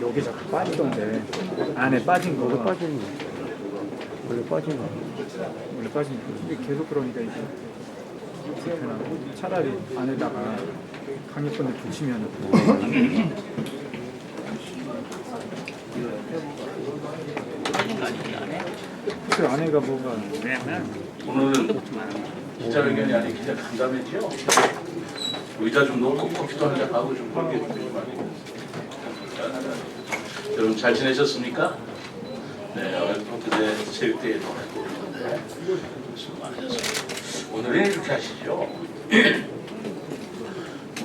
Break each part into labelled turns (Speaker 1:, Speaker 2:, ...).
Speaker 1: 여기 자꾸 빠지던데 안에 빠진
Speaker 2: 원래
Speaker 1: 거가
Speaker 2: 빠지는 거. 원래 빠진 거.
Speaker 1: 원래 빠진 거 이게 계속 그러니까 이게 불편하고 차라리 안에다가 강력분을 붙이면
Speaker 3: 빠진 거 아니지 안에?
Speaker 1: 그 안에가 뭐가
Speaker 3: 왜냐면
Speaker 4: 오늘은 기자회견이 아닌 기자 간담회죠. 의자 좀 놓고 커피도 한잔 하고 좀 그렇게 좀 하고. 여러분 잘 지내셨습니까? 네, 엊그제 체육대회도 하고 그러는데 수고 많으셨습니다. 오늘은 이렇게 하시죠.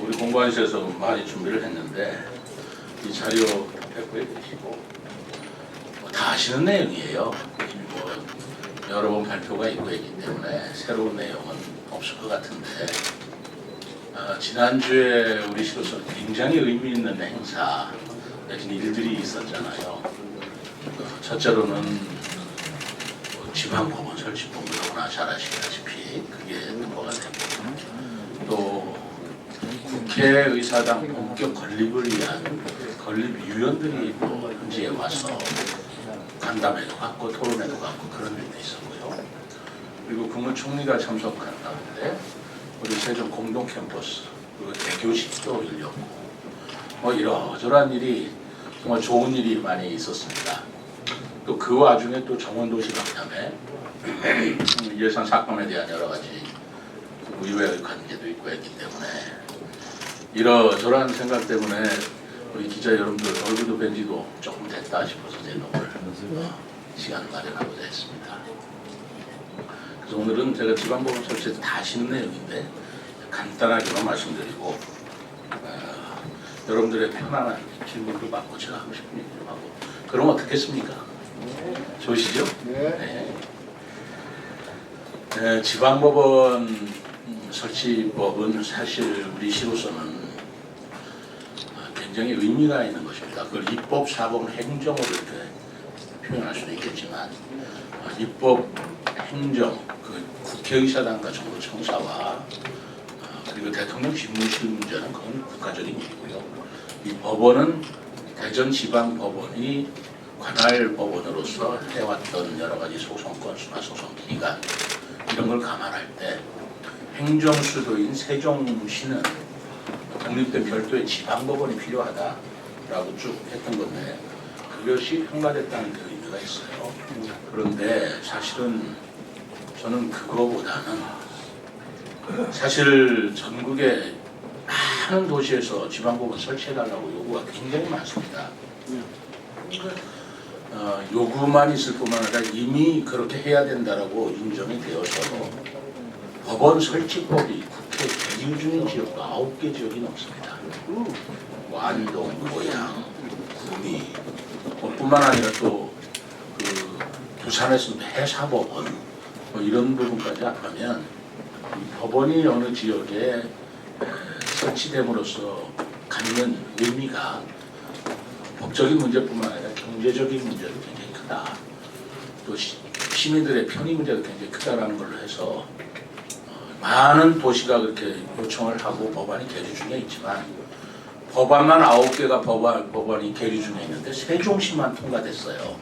Speaker 4: 우리 공관위에서 많이 준비를 했는데 이 자료 배포해 주시고 다 아시는 내용이에요. 여러 번 발표가 있고 있기 때문에 새로운 내용은 없을 것 같은데 지난주에 우리 시로서 굉장히 의미 있는 행사 내진 일들이 있었잖아요. 첫째로는 지방법원 설치법 너무나 잘 아시다시피 그게 통과가 됐고 또 국회의사당 본격 건립을 위한 건립위원들이 또 현지에 와서 간담회도 갖고 토론회도 갖고 그런 일도 있었고요. 그리고 국무총리가 참석한 가운데 우리 세종 공동 캠퍼스 그리고 개교식도 열렸고 뭐 이러저러한 일이 정말 좋은 일이 많이 있었습니다. 또 그 와중에 또 정원도시 박람회 예산 삭감에 대한 여러 가지 의외의 관계도 있고 했기 때문에 이러저러한 생각 때문에 우리 기자 여러분들 얼굴도 뵌 지도 조금 됐다 싶어서 제가 오늘 시간을 마련하고자 했습니다. 그래서 오늘은 제가 지방법원 설치에서 다 아시는 내용인데 간단하게만 말씀드리고 여러분들의 편안한 질문도 받고 제가 하고 싶은 얘기도 하고 그럼 어떻겠습니까? 좋으시죠? 네. 네, 지방법원 설치법은 사실 우리 시로서는 굉장히 의미가 있는 것입니다. 그걸 입법, 사법, 행정으로 이렇게 표현할 수도 있겠지만 입법, 행정, 그 국회의사당과 정부청사와 그리고 대통령 집무실 문제는 그건 국가적인 일이고요. 이 법원은 대전지방법원이 관할 법원으로서 해왔던 여러 가지 소송 건수나 소송 기간 이런 걸 감안할 때 행정수도인 세종시는 독립된 별도의 지방법원이 필요하다라고 쭉 했던 건데 그것이 평가됐다는 그 의미가 있어요. 그런데 사실은 저는 그거보다는 사실 전국의 많은 도시에서 지방법원 설치해달라고 요구가 굉장히 많습니다. 요구만 있을 뿐만 아니라 이미 그렇게 해야 된다라고 인정이 되어서 법원 설치법이 국회 계류 중인 지역도 9개 지역이 넘습니다. 완동, 고양, 구미 뿐만 아니라 또 그 부산에서도 해사법원 뭐 이런 부분까지 합하면 법원이 어느 지역에 설치됨으로써 갖는 의미가 법적인 문제뿐만 아니라 경제적인 문제도 굉장히 크다. 또 시민들의 편의 문제도 굉장히 크다라는 걸로 해서 많은 도시가 그렇게 요청을 하고 법안이 계류 중에 있지만 법안만 9개가 법안이 계류 중에 있는데 세종시만 통과됐어요.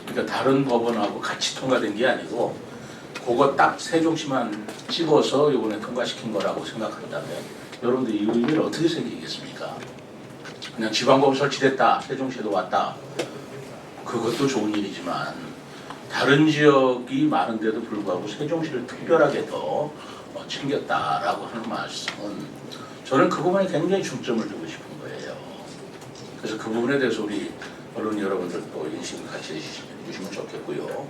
Speaker 4: 그러니까 다른 법원하고 같이 통과된 게 아니고 그거 딱 세종시만 찍어서 이번에 통과시킨 거라고 생각한다면 여러분들 이 의미를 어떻게 생기겠습니까? 그냥 지방법원 설치됐다, 세종시에도 왔다. 그것도 좋은 일이지만 다른 지역이 많은데도 불구하고 세종시를 특별하게 더 챙겼다라고 하는 말씀은 저는 그 부분에 굉장히 중점을 두고 싶은 거예요. 그래서 그 부분에 대해서 우리 언론 여러분들도 인식을 같이 해주시면 좋겠고요.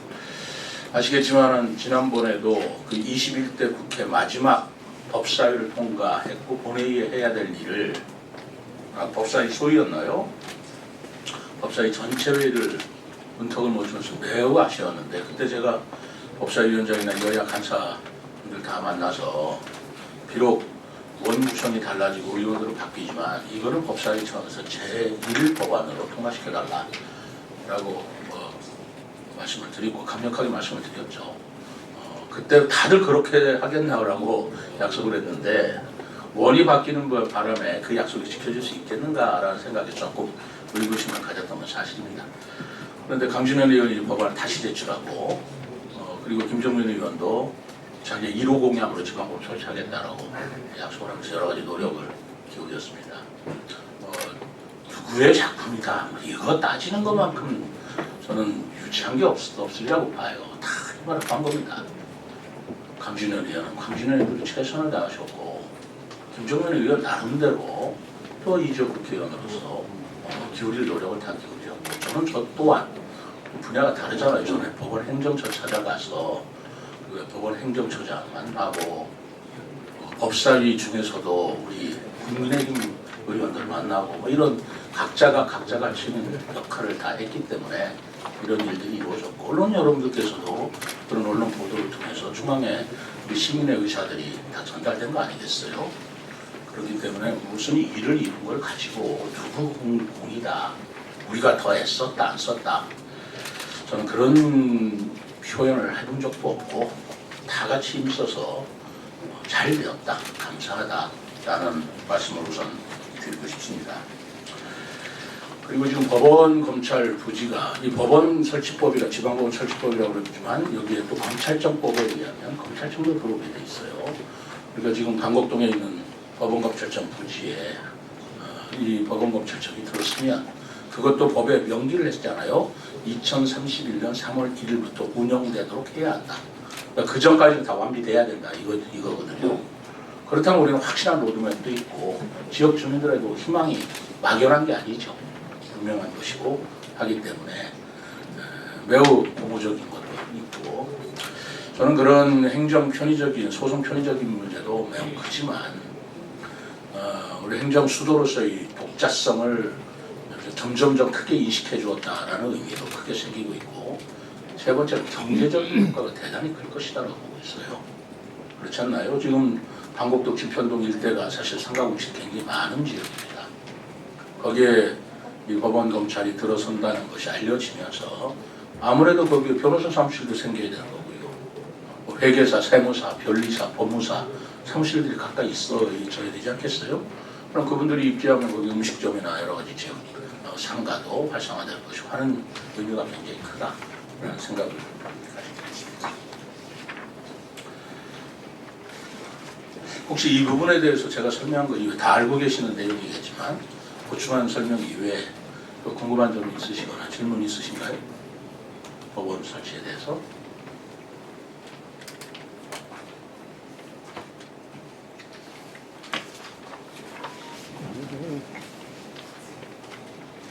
Speaker 4: 아시겠지만 지난번에도 그 21대 국회 마지막 법사위를 통과했고 본회의에 해야 될 일을 법사위 소위였나요? 법사위 전체 회의를 문턱을 못 주면서 매우 아쉬웠는데 그때 제가 법사위원장이나 여야 간사분들 다 만나서 비록 원구성이 달라지고 의원으로 바뀌지만 이거는 법사위 차원에서 제1 법안으로 통과시켜달라라고 말씀을 드리고 강력하게 말씀을 드렸죠. 그때 다들 그렇게 하겠냐고 약속을 했는데 원이 바뀌는 바람에 그 약속이 지켜질 수 있겠는가라는 생각이 조금 의구심을 가졌던 건 사실입니다. 그런데 강준현 의원이 법안을 다시 제출하고 그리고 김정민 의원도 자기 1호 공약으로 지방법 설치하겠다라고 약속을 하면서 여러 가지 노력을 기울였습니다. 누구의 작품이다 이거 따지는 것만큼 저는 유치한 게 없으리라고 봐요. 다 이만한 겁니다. 강준현 의원은 강준현 의원도 최선을 다하셨고 김정민 의원 나름대로 또 이적 국회의원으로서 기울일 노력을 다 기울였고 저는 저 또한 분야가 다르잖아요. 저는 법원 행정처 찾아가서 그 법원 행정처장만 하고 법사위 중에서도 우리 국민의힘 의원들 만나고 뭐 이런 각자가 치는 역할을 다 했기 때문에 이런 일들이 이루어졌고 언론 여러분들께서도 그런 언론 보도를 통해서 중앙에 우리 시민의 의사들이 다 전달된 거 아니겠어요? 그렇기 때문에 무슨 일을 이룬 걸 가지고 누구 공이다 우리가 더 애썼다 안 썼다 저는 그런 표현을 해본 적도 없고 다 같이 힘써서 잘 되었다 감사하다라는 말씀을 우선 드리고 싶습니다. 그리고 지금 법원 검찰 부지가 이 법원 설치법이라 지방법원 설치법이라고 그러지만 여기에 또 검찰청법에 의하면 검찰청도 들어오게 돼 있어요. 그러니까 지금 강곡동에 있는 법원검찰청 부지에 이 법원검찰청이 들었으면 그것도 법에 명기를 했잖아요. 2031년 3월 1일부터 운영되도록 해야 한다. 그러니까 그 전까지는 다 완비돼야 된다. 이거거든요. 그렇다면 우리는 확실한 로드맵도 있고 지역 주민들에도 희망이 막연한 게 아니죠. 분명한 것이고 하기 때문에 매우 고무적인 것도 있고 저는 그런 행정 편의적인 소송 편의적인 문제도 매우 크지만 우리 행정 수도로서의 독자성을 점점점 크게 인식해 주었다라는 의미도 크게 생기고 있고 세 번째는 경제적인 효과가 대단히 클 것이다라고 보고 있어요. 그렇지 않나요? 지금 방곡동 지편동 일대가 사실 상가공시 굉장히 많은 지역입니다. 거기에 이 법원 검찰이 들어선다는 것이 알려지면서 아무래도 거기에 변호사 사무실도 생겨야 되는 거고요. 뭐 회계사, 세무사, 변리사, 법무사 사무실들이 각각 있어야 되지 않겠어요? 그럼 그분들이 입지하면 거기 음식점이나 여러 가지 지역 상가도 활성화될 것이고 하는 의미가 굉장히 크다라는 생각을 가지고 있습니다. 혹시 이 부분에 대해서 제가 설명한 거 이외에 다 알고 계시는 내용이겠지만 보충한 설명 이외에 또 궁금한 점이 있으시거나 질문 있으신가요? 법원 설치에 대해서?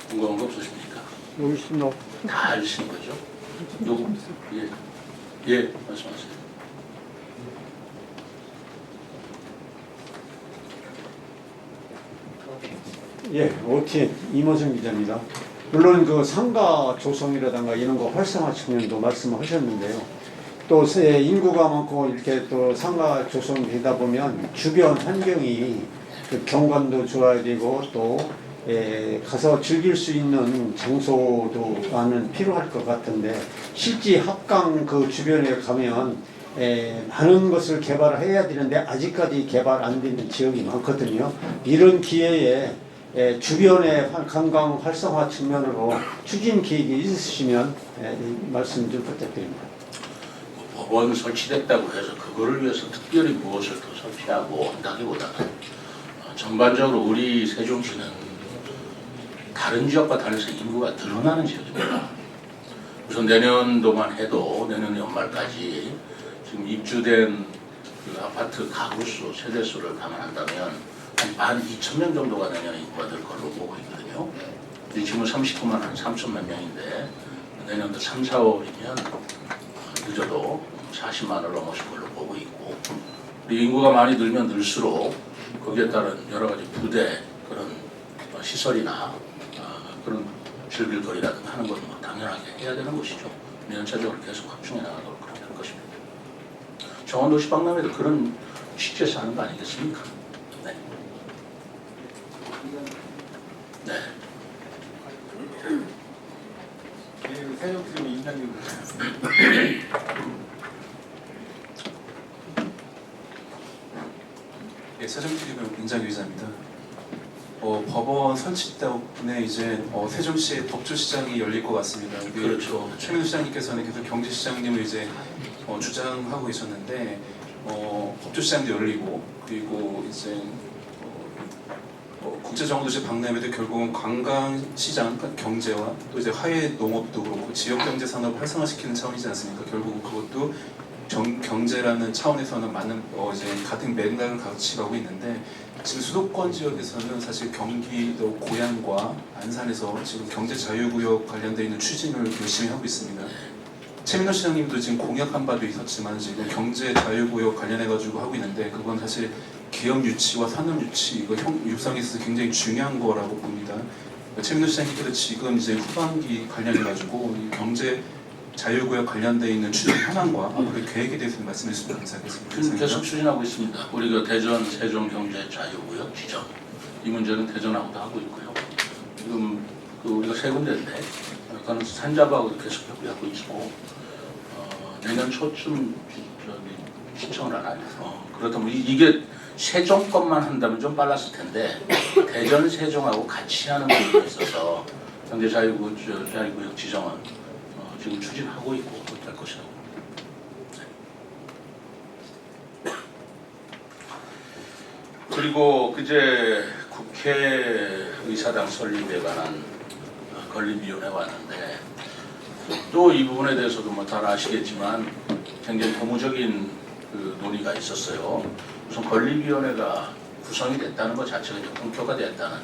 Speaker 4: 궁금한 거 없으십니까?
Speaker 2: 여기 있습니다.
Speaker 4: 다 아시는 거죠? 누구? 예, 말씀하세요.
Speaker 2: 예, OTN 이모정 기자입니다. 물론 그 상가 조성이라든가 이런 거 활성화 측면도 말씀하셨는데요. 또 인구가 많고 이렇게 또 상가 조성되다 보면 주변 환경이 그 경관도 좋아야 되고 또 가서 즐길 수 있는 장소도 많은 필요할 것 같은데 실제 합강 그 주변에 가면 많은 것을 개발해야 되는데 아직까지 개발 안 되는 지역이 많거든요. 이런 기회에 주변의 관광 활성화 측면으로 추진 계획이 있으시면 말씀 좀 부탁드립니다.
Speaker 4: 법원 설치됐다고 해서 그거를 위해서 특별히 무엇을 더 설치하고 한다기보다는 전반적으로 우리 세종시는 다른 지역과 달라서 인구가 늘어나는 지역입니다. 우선 내년도만 해도 내년 연말까지 지금 입주된 그 아파트 가구수, 세대수를 감안한다면 한 12,000명 정도가 내년에 인구가 될 걸로 보고 있거든요. 지금은 39만 한 3천만 명인데 내년도 3, 4월이면 늦어도 40만을 넘어설 걸로 보고 있고 인구가 많이 늘면 늘수록 거기에 따른 여러 가지 부대 그런 시설이나 그런 즐길거리라든가 하는 것은 뭐 당연하게 해야 되는 것이죠. 연차적으로 계속 확충해 나가도록 그렇게 할 것입니다. 정원도시 박람회도 그런 취지에서 하는 거 아니겠습니까? 네. 네.
Speaker 1: 세종시민 인상님
Speaker 5: 세종TV 민장규 기자입니다. 법원 설치 때문에 이제 세종시의 법조시장이 열릴 것 같습니다.
Speaker 4: 그렇죠.
Speaker 5: 최민우 시장님께서는 계속 경제시장님을 이제 주장하고 계셨는데 법조시장도 열리고 그리고 이제 국제정부도시 박람회도 결국은 관광시장 그러니까 경제와 또 이제 화해 농업도 그렇고 지역경제 산업을 활성화시키는 차원이지 않습니까? 결국은 그것도 경제라는 차원에서는 맞는 이제 같은 맥락을 같이 가고 있는데 지금 수도권 지역에서는 사실 경기도 고양과 안산에서 지금 경제 자유구역 관련돼 있는 추진을 열심히 하고 있습니다. 최민호 시장님도 지금 공약한 바도 있었지만 지금 경제 자유구역 관련해 가지고 하고 있는데 그건 사실 기업 유치와 산업 유치 이거 육성에 있어서 굉장히 중요한 거라고 봅니다. 최민호 시장님께서 지금 이제 후반기 관련해 가지고 경제 자유구역 관련돼 있는 추진 현황과 앞으로 계획에 대해서 말씀해 주시면 감사하겠습니다.
Speaker 4: 지금 계속 추진하고 있습니다. 우리가 대전 세종 경제 자유구역 지정 이 문제는 대전하고도 하고 있고요. 지금 우리가 세 군데인데 그건 산자부하고도 계속 협의하고 있고 내년 초쯤 신청을 하나요? 그렇다면 이게 세종 것만 한다면 좀 빨랐을 텐데 대전 세종하고 같이 하는 부분이 있어서 경제 자유구역 지정은 지금 추진하고 있고 될 것이라고. 그리고 그제 국회의사당 설립에 관한 건립위원회 왔는데 또 이 부분에 대해서도 뭐 잘 아시겠지만 굉장히 고무적인 그 논의가 있었어요. 우선 건립위원회가 구성이 됐다는 것 자체가 이제 공표가 됐다는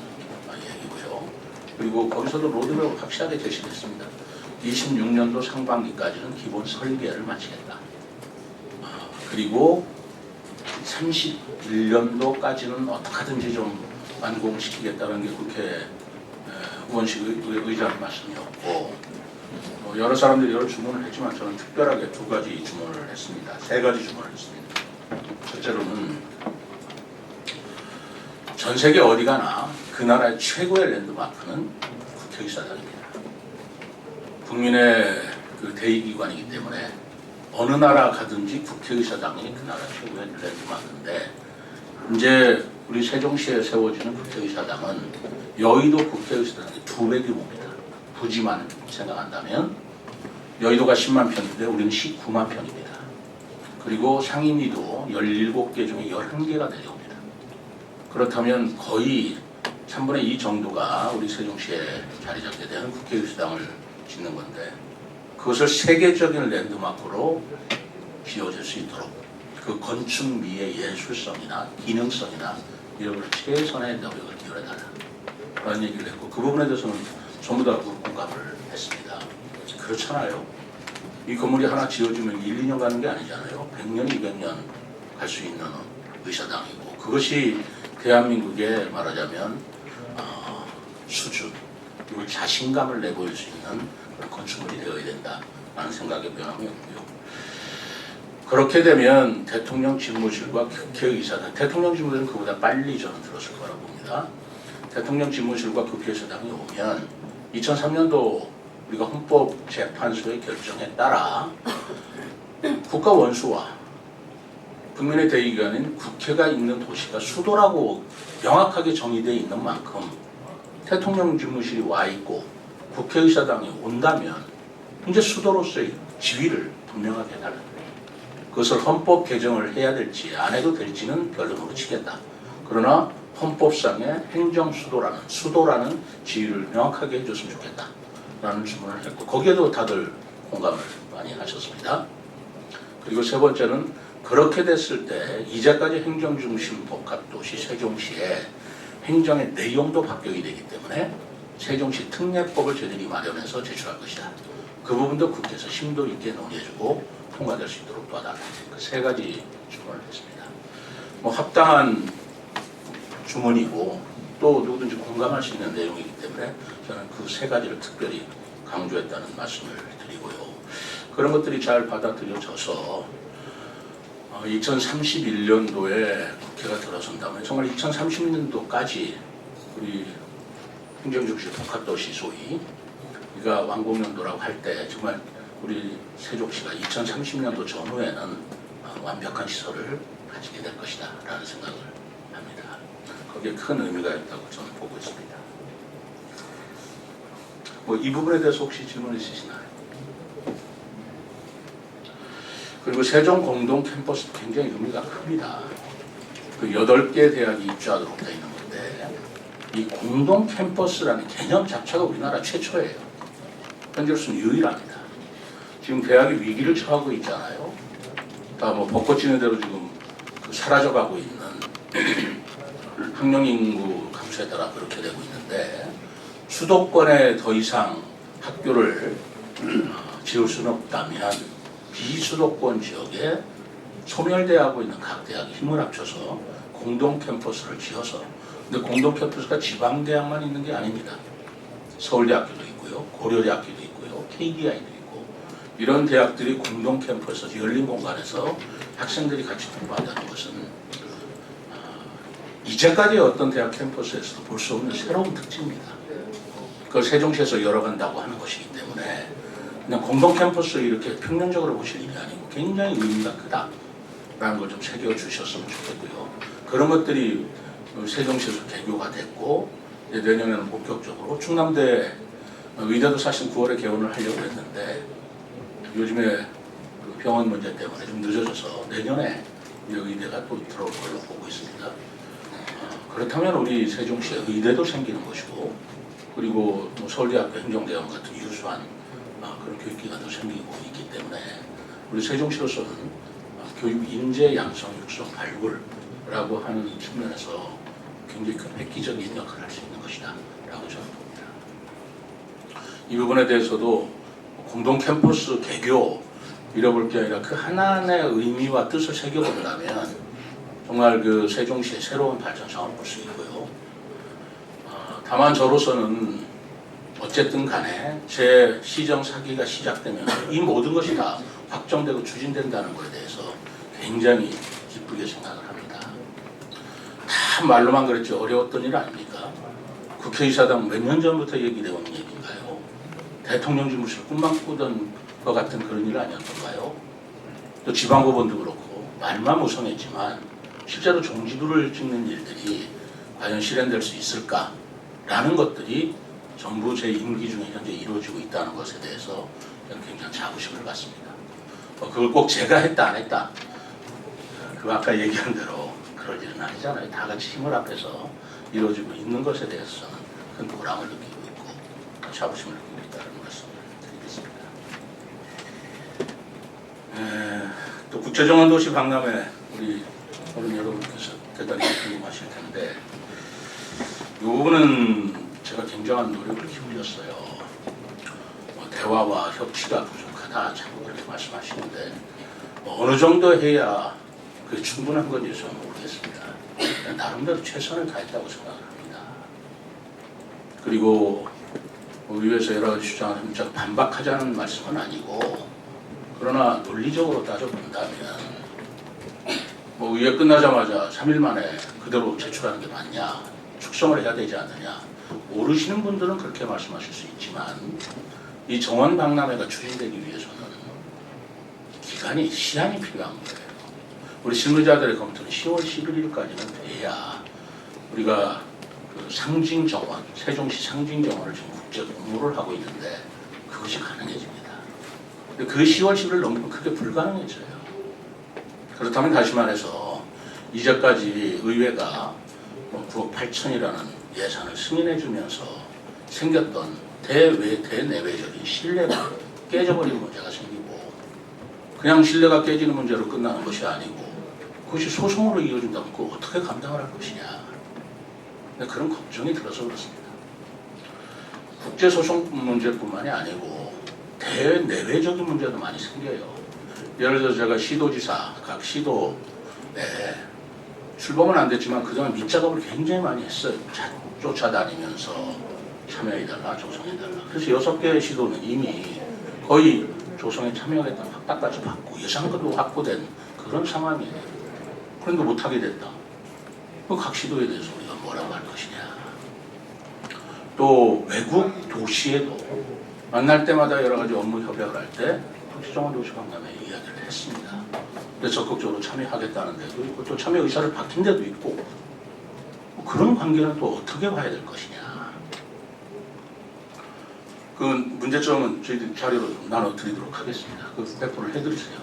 Speaker 4: 얘기고요. 그리고 거기서도 로드맵을 확실하게 제시했습니다. 26년도 상반기까지는 기본 설계를 마치겠다. 그리고 31년도까지는 어떻게든지 좀 완공시키겠다는 게 국회 의원식 의장 말씀이었고 여러 사람들이 여러 주문을 했지만 저는 특별하게 두 가지 주문을 했습니다. 세 가지 주문을 했습니다. 첫째로는 전 세계 어디 가나 그 나라의 최고의 랜드마크는 국회의사당입니다. 국민의 그 대의기관이기 때문에 어느 나라 가든지 국회의사당이 그 나라 최고의 랜드마크인데 이제 우리 세종시에 세워지는 국회의사당은 여의도 국회의사당의 2배 규모입니다. 부지만 생각한다면 여의도가 10만 평인데 우리는 19만 평입니다. 그리고 상임위도 17개 중에 11개가 내려옵니다. 그렇다면 거의 3분의 2 정도가 우리 세종시에 자리 잡게 되는 국회의사당을 짓는 건데 그것을 세계적인 랜드마크로 지어질 수 있도록 그 건축미의 예술성이나 기능성이나 이런 걸 최선의 노력을 기울여달라 그런 얘기를 했고 그 부분에 대해서는 전부 다 공감을 했습니다. 그렇잖아요. 이 건물이 하나 지어지면 1, 2년 가는 게 아니잖아요. 100년, 200년 갈 수 있는 의사당이고 그것이 대한민국의 말하자면 수준 그리고 자신감을 내보일 수 있는 그런 건축물이 되어야 된다라는 생각의 변함이었고요. 그렇게 되면 대통령 집무실과 국회의사당, 대통령 집무실은 그보다 빨리 저는 들었을 거라고 봅니다. 대통령 집무실과 국회의사당이 오면 2003년도 우리가 헌법재판소의 결정에 따라 국가원수와 국민의 대의기관인 국회가 있는 도시가 수도라고 명확하게 정의되어 있는 만큼 대통령 집무실이 와 있고 국회의사당이 온다면 이제 수도로서의 지위를 분명하게 해달라. 그것을 헌법 개정을 해야 될지 안 해도 될지는 별론으로 치겠다. 그러나 헌법상의 수도라는 지위를 명확하게 해줬으면 좋겠다. 라는 주문을 했고 거기에도 다들 공감을 많이 하셨습니다. 그리고 세 번째는 그렇게 됐을 때 이제까지 행정중심 복합도시 세종시에 행정의 내용도 바뀌게 되기 때문에 세종시 특례법을 저희들이 마련해서 제출할 것이다. 그 부분도 국회에서 심도 있게 논의해주고 통과될 수 있도록 도와달라. 그 세 가지 주문을 했습니다. 뭐 합당한 주문이고 또 누구든지 공감할 수 있는 내용이기 때문에 저는 그 세 가지를 특별히 강조했다는 말씀을 드리고요. 그런 것들이 잘 받아들여져서 2031년도에 국회가 들어선다면 정말 2030년도까지 우리 행정중심 복합도시 소위 우리가 완공연도라고 할 때 정말 우리 세종시가 2030년도 전후에는 완벽한 시설을 가지게 될 것이다 라는 생각을 합니다. 이게 큰 의미가 있다고 저는 보고 있습니다. 뭐 이 부분에 대해서 혹시 질문 있으시나요? 그리고 세종 공동 캠퍼스 굉장히 의미가 큽니다. 그 8개 대학이 입주하도록 되어 있는 건데 이 공동 캠퍼스라는 개념 자체가 우리나라 최초예요. 현재로서는 유일합니다. 지금 대학이 위기를 처하고 있잖아요. 다 뭐 벚꽃 지는 대로 지금 그 사라져가고 있는 학령 인구 감소에 따라 그렇게 되고 있는데 수도권에 더 이상 학교를 지을 수는 없다면 비수도권 지역에 소멸되어가고 있는 각 대학이 힘을 합쳐서 공동 캠퍼스를 지어서 근데 공동 캠퍼스가 지방 대학만 있는 게 아닙니다. 서울대학교도 있고요, 고려대학교도 있고요, KDI도 있고 이런 대학들이 공동 캠퍼스 열린 공간에서 학생들이 같이 공부한다는 것은 이제까지 어떤 대학 캠퍼스에서도 볼 수 없는 새로운 특징입니다. 그걸 세종시에서 열어간다고 하는 것이기 때문에 그냥 공동 캠퍼스 이렇게 평면적으로 보실 일이 아니고 굉장히 의미가 크다라는 걸 좀 새겨주셨으면 좋겠고요. 그런 것들이 세종시에서 개교가 됐고 이제 내년에는 본격적으로 충남대 의대도 사실 9월에 개원을 하려고 했는데 요즘에 그 병원 문제 때문에 좀 늦어져서 내년에 이제 의대가 또 들어올 걸로 보고 있습니다. 그렇다면 우리 세종시에 의대도 생기는 것이고 그리고 뭐 서울대학교 행정대학원 같은 유수한 그런 교육기관도 생기고 있기 때문에 우리 세종시로서는 교육 인재 양성 육성 발굴이라고 하는 측면에서 굉장히 큰 획기적인 역할을 할 수 있는 것이다 라고 저는 봅니다. 이 부분에 대해서도 공동 캠퍼스 개교 잃어볼 게 아니라 그 하나의 의미와 뜻을 새겨본다면 정말 그 세종시의 새로운 발전상을 볼 수 있고요. 다만 저로서는 어쨌든 간에 제 시정 사기가 시작되면 이 모든 것이 다 확정되고 추진된다는 것에 대해서 굉장히 기쁘게 생각을 합니다. 다 말로만 그랬죠. 어려웠던 일 아닙니까? 국회의사당 몇 년 전부터 얘기되어 오는 얘기인가요? 대통령 집무실 꿈만 꾸던 것 같은 그런 일 아니었던가요? 또 지방법원도 그렇고 말만 무성했지만 실제로 종지부를 찍는 일들이 과연 실현될 수 있을까라는 것들이 정부 제 임기 중에 현재 이루어지고 있다는 것에 대해서 저는 굉장히 자부심을 갖습니다. 그걸 꼭 제가 했다 안 했다 그 아까 얘기한 대로 그럴 일은 아니잖아요. 다 같이 힘을 합해서 이루어지고 있는 것에 대해서 저는 큰 보람을 느끼고 있고 자부심을 느끼고 있다는 말씀을 드리겠습니다. 또 국제정원도시 박람회 우리 어른 여러분께서 대단히 궁금하실 텐데 이 부분은 제가 굉장한 노력을 기울였어요. 대화와 협치가 부족하다 자꾸 그렇게 말씀하시는데 어느 정도 해야 그게 충분한 건지 저는 모르겠습니다. 나름대로 최선을 다했다고 생각을 합니다. 그리고 의회에서 여러 가지 주장을 하면 반박하자는 말씀은 아니고 그러나 논리적으로 따져본다면 뭐 의회 끝나자마자 3일 만에 그대로 제출하는 게 맞냐 축성을 해야 되지 않느냐 모르시는 분들은 그렇게 말씀하실 수 있지만 이 정원 박람회가 추진되기 위해서는 시한이 필요한 거예요. 우리 실무자들의 검토는 10월 11일까지는 돼야 우리가 그 상징 정원, 세종시 상징 정원을 지금 국제 공모를 하고 있는데 그것이 가능해집니다. 근데 그 10월 10일 넘으면 그게 불가능해져요. 그렇다면 다시 말해서 이제까지 의회가 9억 8천이라는 예산을 승인해주면서 생겼던 대내외적인 신뢰가 깨져버리는 문제가 생기고 그냥 신뢰가 깨지는 문제로 끝나는 것이 아니고 그것이 소송으로 이어진다면 그거 어떻게 감당을 할 것이냐 근데 그런 걱정이 들어서 그렇습니다. 국제소송 문제뿐만이 아니고 대내외적인 문제도 많이 생겨요. 예를 들어서 제가 시도지사 각 시도에 출범은 안 됐지만 그동안 밑작업을 굉장히 많이 했어요. 쫓아다니면서 참여해달라, 조성해달라. 그래서 6개의 시도는 이미 거의 조성에 참여하겠다는 확답까지 받고 예산권도 확보된 그런 상황이에요. 그런데 못하게 됐다. 각 시도에 대해서 우리가 뭐라고 할 것이냐. 또 외국 도시에도 만날 때마다 여러 가지 업무 협약을 할 때 국제정원 도시 박람회 이야기를 했습니다. 그래서 적극적으로 참여하겠다는 데도 있고 또 참여 의사를 밝힌 데도 있고 그런 관계는 또 어떻게 봐야 될 것이냐. 그 문제점은 저희들이 자료로 나눠드리도록 하겠습니다. 그 배포를 해드리세요.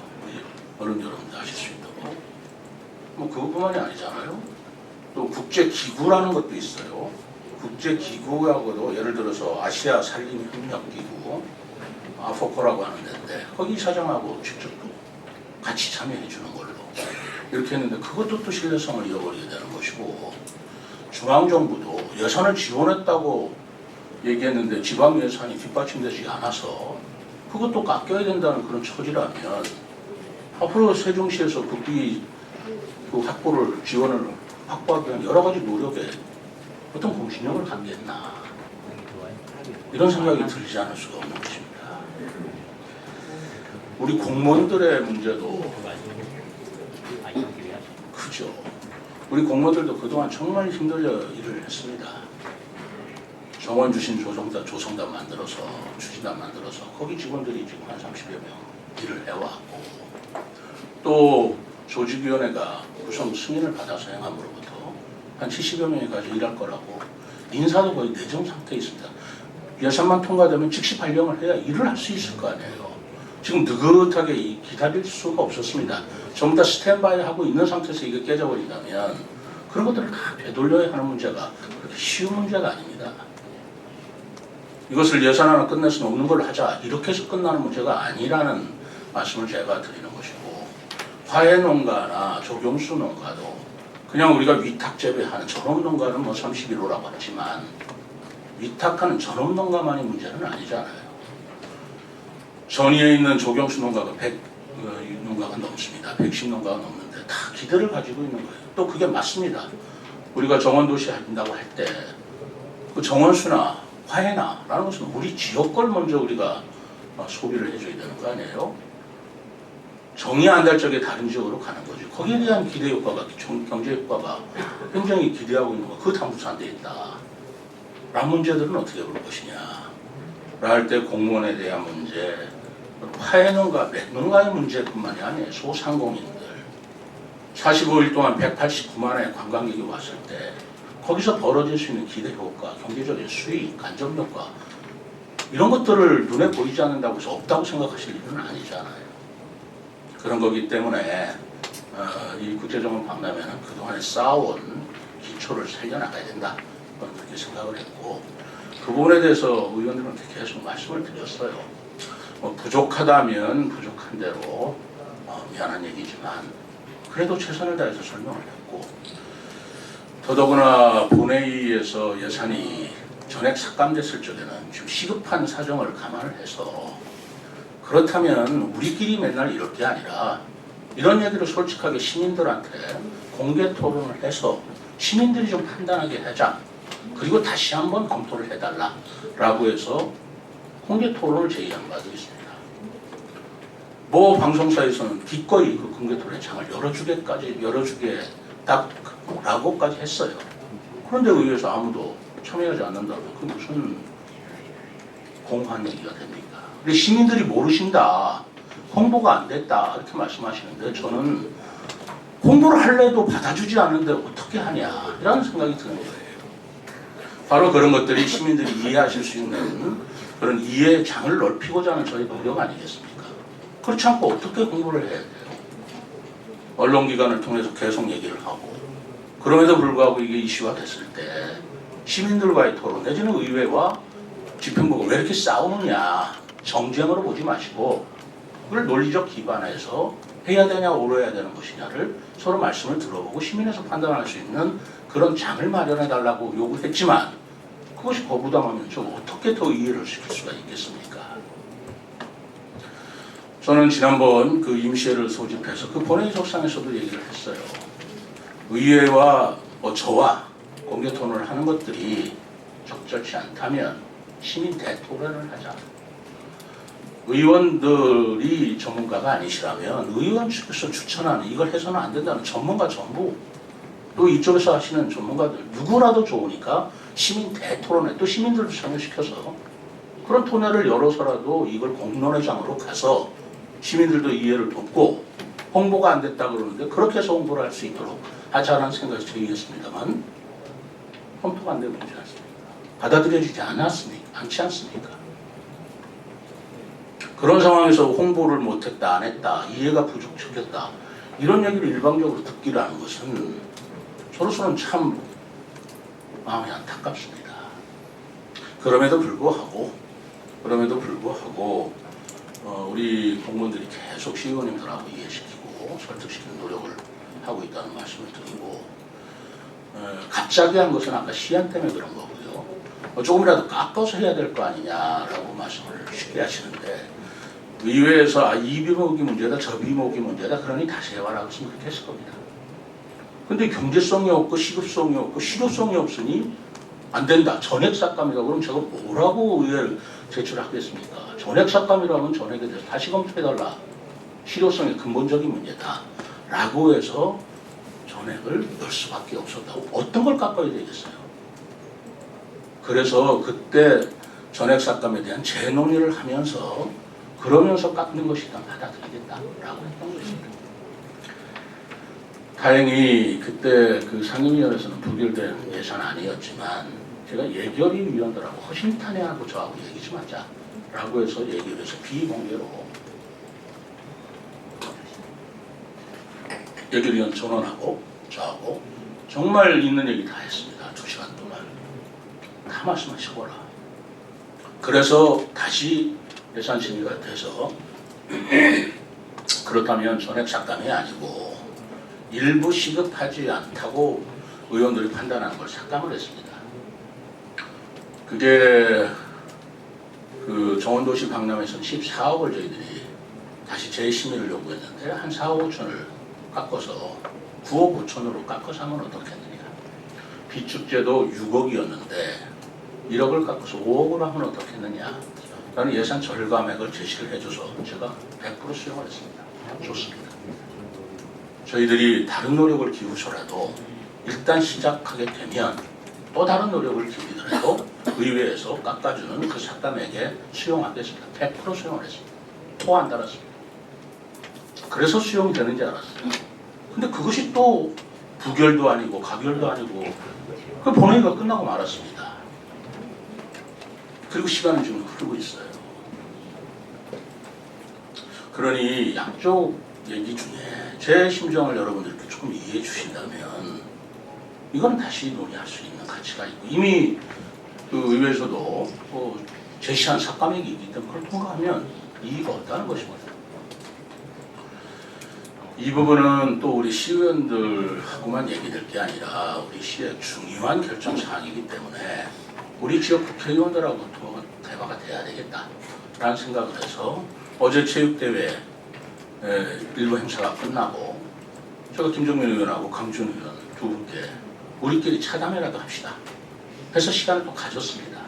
Speaker 4: 어른 여러분들 아실 수 있도록. 뭐 그것뿐만이 아니잖아요. 또 국제기구라는 것도 있어요. 국제기구하고도 예를 들어서 아시아 산림협력기구 아포코라고 하는 데인데 거기 사장하고 직접 또 같이 참여해 주는 걸로 이렇게 했는데 그것도 또 신뢰성을 잃어버리게 되는 것이고 중앙정부도 예산을 지원했다고 얘기했는데 지방 예산이 뒷받침되지 않아서 그것도 깎여야 된다는 그런 처지라면 앞으로 세종시에서 국비 그 확보를 지원을 확보하기 위한 여러 가지 노력에 어떤 공신력을 갖겠나 이런 생각이 들지 않을 수가 없는 것입니다. 우리 공무원들의 문제도 크죠. 우리 공무원들도 그동안 정말 힘들려 일을 했습니다. 정원 주신 조성단 만들어서 추진단 만들어서 거기 직원들이 지금 한 30여 명 일을 해왔고 또 조직위원회가 구성 승인을 받아서 행함으로부터 한 70여 명이까지 일할 거라고 인사도 거의 내정 상태에 있습니다. 예산만 통과되면 즉시 발령을 해야 일을 할 수 있을 거 아니에요. 지금 느긋하게 기다릴 수가 없었습니다. 전부 다 스탠바이 하고 있는 상태에서 이게 깨져버린다면 그런 것들을 다 되돌려야 하는 문제가 그렇게 쉬운 문제가 아닙니다. 이것을 예산 하나 끝내서 없는 걸로 하자 이렇게 해서 끝나는 문제가 아니라는 말씀을 제가 드리는 것이고 화훼농가나 조경수 농가도 그냥 우리가 위탁 재배하는 전업농가는 뭐 31호라고 하지만 위탁하는 전업농가만이 문제는 아니잖아요. 전위에 있는 조경수 농가가 100 농가가 넘습니다. 110농가가 넘는데 다 기대를 가지고 있는 거예요. 또 그게 맞습니다. 우리가 정원도시 한다고 할 때 그 정원수나 화훼나라는 것은 우리 지역 걸 먼저 우리가 소비를 해줘야 되는 거 아니에요? 정이 안 될 적에 다른 지역으로 가는 거죠. 거기에 대한 기대 효과가, 경제 효과가 굉장히 기대하고 있는 거. 그거 다 무산되어 있다. 라는 문제들은 어떻게 볼 것이냐. 할 때 공무원에 대한 문제, 화훼농가, 맥농가의 문제뿐만이 아니에요. 소상공인들. 45일 동안 189만의 관광객이 왔을 때 거기서 벌어질 수 있는 기대 효과, 경제적인 수익, 간접 효과 이런 것들을 눈에 보이지 않는다고 해서 없다고 생각하실 일은 아니잖아요. 그런 거기 때문에 이 국제정원 박람회는 그동안에 쌓아온 기초를 살려나가야 된다. 그렇게 생각을 했고 그 부분에 대해서 의원들한테 계속 말씀을 드렸어요. 뭐 부족하다면 부족한 대로 미안한 얘기지만 그래도 최선을 다해서 설명을 했고 더더구나 본회의에서 예산이 전액 삭감됐을 적에는 지금 시급한 사정을 감안을 해서 그렇다면 우리끼리 맨날 이럴 게 아니라 이런 얘기를 솔직하게 시민들한테 공개 토론을 해서 시민들이 좀 판단하게 하자. 그리고 다시 한번 검토를 해달라라고 해서 공개 토론을 제의한 바도 있습니다. 뭐 방송사에서는 기꺼이 그 공개 토론의 장을 열어주겠다라고까지 했어요. 그런데 의회에서 아무도 참여하지 않는다면 그 무슨 공허한 얘기가 됩니까? 근데 시민들이 모르신다, 홍보가 안 됐다 이렇게 말씀하시는데 저는 홍보를 할래도 받아주지 않는데 어떻게 하냐 이라는 생각이 드는 거예요. 바로 그런 것들이 시민들이 이해하실 수 있는 그런 이해의 장을 넓히고자 하는 저희 노력 아니겠습니까? 그렇지 않고 어떻게 홍보를 해야 돼요? 언론기관을 통해서 계속 얘기를 하고 그럼에도 불구하고 이게 이슈가 됐을 때 시민들과의 토론 내지는 의회와 집행부가 왜 이렇게 싸우느냐 정쟁으로 보지 마시고 그걸 논리적 기반에서 해야 되냐 오려야 되는 것이냐를 서로 말씀을 들어보고 시민에서 판단할 수 있는 그런 장을 마련해 달라고 요구했지만 그것이 거부당하면 좀 어떻게 더 이해를 시킬 수가 있겠습니까? 저는 지난번 그 임시회를 소집해서 그 본회의 석상에서도 얘기를 했어요. 의회와 저와 공개 토론을 하는 것들이 적절치 않다면 시민 대토론을 하자. 의원들이 전문가가 아니시라면 의원 측에서 추천하는 이걸 해서는 안 된다는 전문가 전부 또 이쪽에서 하시는 전문가들 누구라도 좋으니까 시민 대토론회 또 시민들도 참여시켜서 그런 토론회를 열어서라도 이걸 공론회장으로 가서 시민들도 이해를 돕고 홍보가 안 됐다 그러는데 그렇게 해서 홍보를 할 수 있도록 하자라는 생각이 들겠습니다만 검토가 안 되고 있지 않습니까? 받아들여지지 않지 않습니까? 그런 상황에서 홍보를 못했다, 안 했다, 이해가 부족했다 이런 얘기를 일방적으로 듣기라는 것은 저로서는 참 마음이 안타깝습니다. 그럼에도 불구하고 우리 공무원들이 계속 시의원님들하고 이해시키고 설득시키는 노력을 하고 있다는 말씀을 드리고 갑자기 한 것은 아까 시한 때문에 그런 거고요. 조금이라도 깎아서 해야 될 거 아니냐라고 말씀을 쉽게 하시는데 의회에서 이 비목이 문제다 저 비목이 문제다 그러니 다시 해와라고 했으면 그렇게 했을 겁니다. 근데 경제성이 없고 시급성이 없고 실효성이 없으니 안 된다. 전액삭감이다. 그럼 제가 뭐라고 의회를 제출하겠습니까? 전액삭감이라면 전액에 대해서 다시 검토해달라. 실효성의 근본적인 문제다. 라고 해서 전액을 넣을 수밖에 없었다고. 어떤 걸 깎아야 되겠어요? 그래서 그때 전액삭감에 대한 재논의를 하면서 그러면서 깎는 것이 일단 받아들이겠다라고 했던 것입니다. 다행히 그때 그 상임위원회에서는 부결된 예산안이었지만 제가 예결위 위원들하고 허심탄회하고 저하고 얘기 좀 하자라고 해서 얘기를 해서 비공개로 예결위원 전원하고 저하고 정말 있는 얘기 다 했습니다. 2시간 동안 다 말씀하시거라. 그래서 다시 예산 심의가 돼서 그렇다면 전액 삭감이 아니고 일부 시급하지 않다고 의원들이 판단하는 걸 삭감을 했습니다. 그게 그 정원도시 박람회에서는 14억을 저희들이 다시 재심의를 요구했는데 한 4억 5천을 깎아서 9억 5천으로 깎아서 하면 어떻겠느냐. 비축제도 6억이었는데 1억을 깎아서 5억으로 하면 어떻겠느냐. 라는 예산 절감액을 제시를 해줘서 제가 100% 수용을 했습니다. 좋습니다. 저희들이 다른 노력을 기울여서라도 일단 시작하게 되면 또 다른 노력을 기울이더라도 의회에서 깎아주는 그 삭감액에 수용하겠습니다. 100% 수용을 했습니다. 토 안 달았습니다. 그래서 수용이 되는지 알았어요. 근데 그것이 또 부결도 아니고 가결도 아니고 그 본회의가 끝나고 말았습니다. 그리고 시간은 지금 흐르고 있어요. 그러니 양쪽 얘기 중에 제 심정을 여러분들께 조금 이해해 주신다면 이건 다시 논의할 수 있는 가치가 있고 이미 그 의회에서도 제시한 삭감액이 있기 때문에 그걸 통과하면 이의가 없다는 것입니다. 이 부분은 또 우리 시의원들하고만 얘기될 게 아니라 우리 시의 중요한 결정 사항이기 때문에 우리 지역 국회의원들하고 대화가 돼야 되겠다라는 생각을 해서 어제 체육대회 일부 행사가 끝나고 제가 김정민 의원하고 강준 의원 두 분께 우리끼리 차담회라도 합시다 해서 시간을 또 가졌습니다.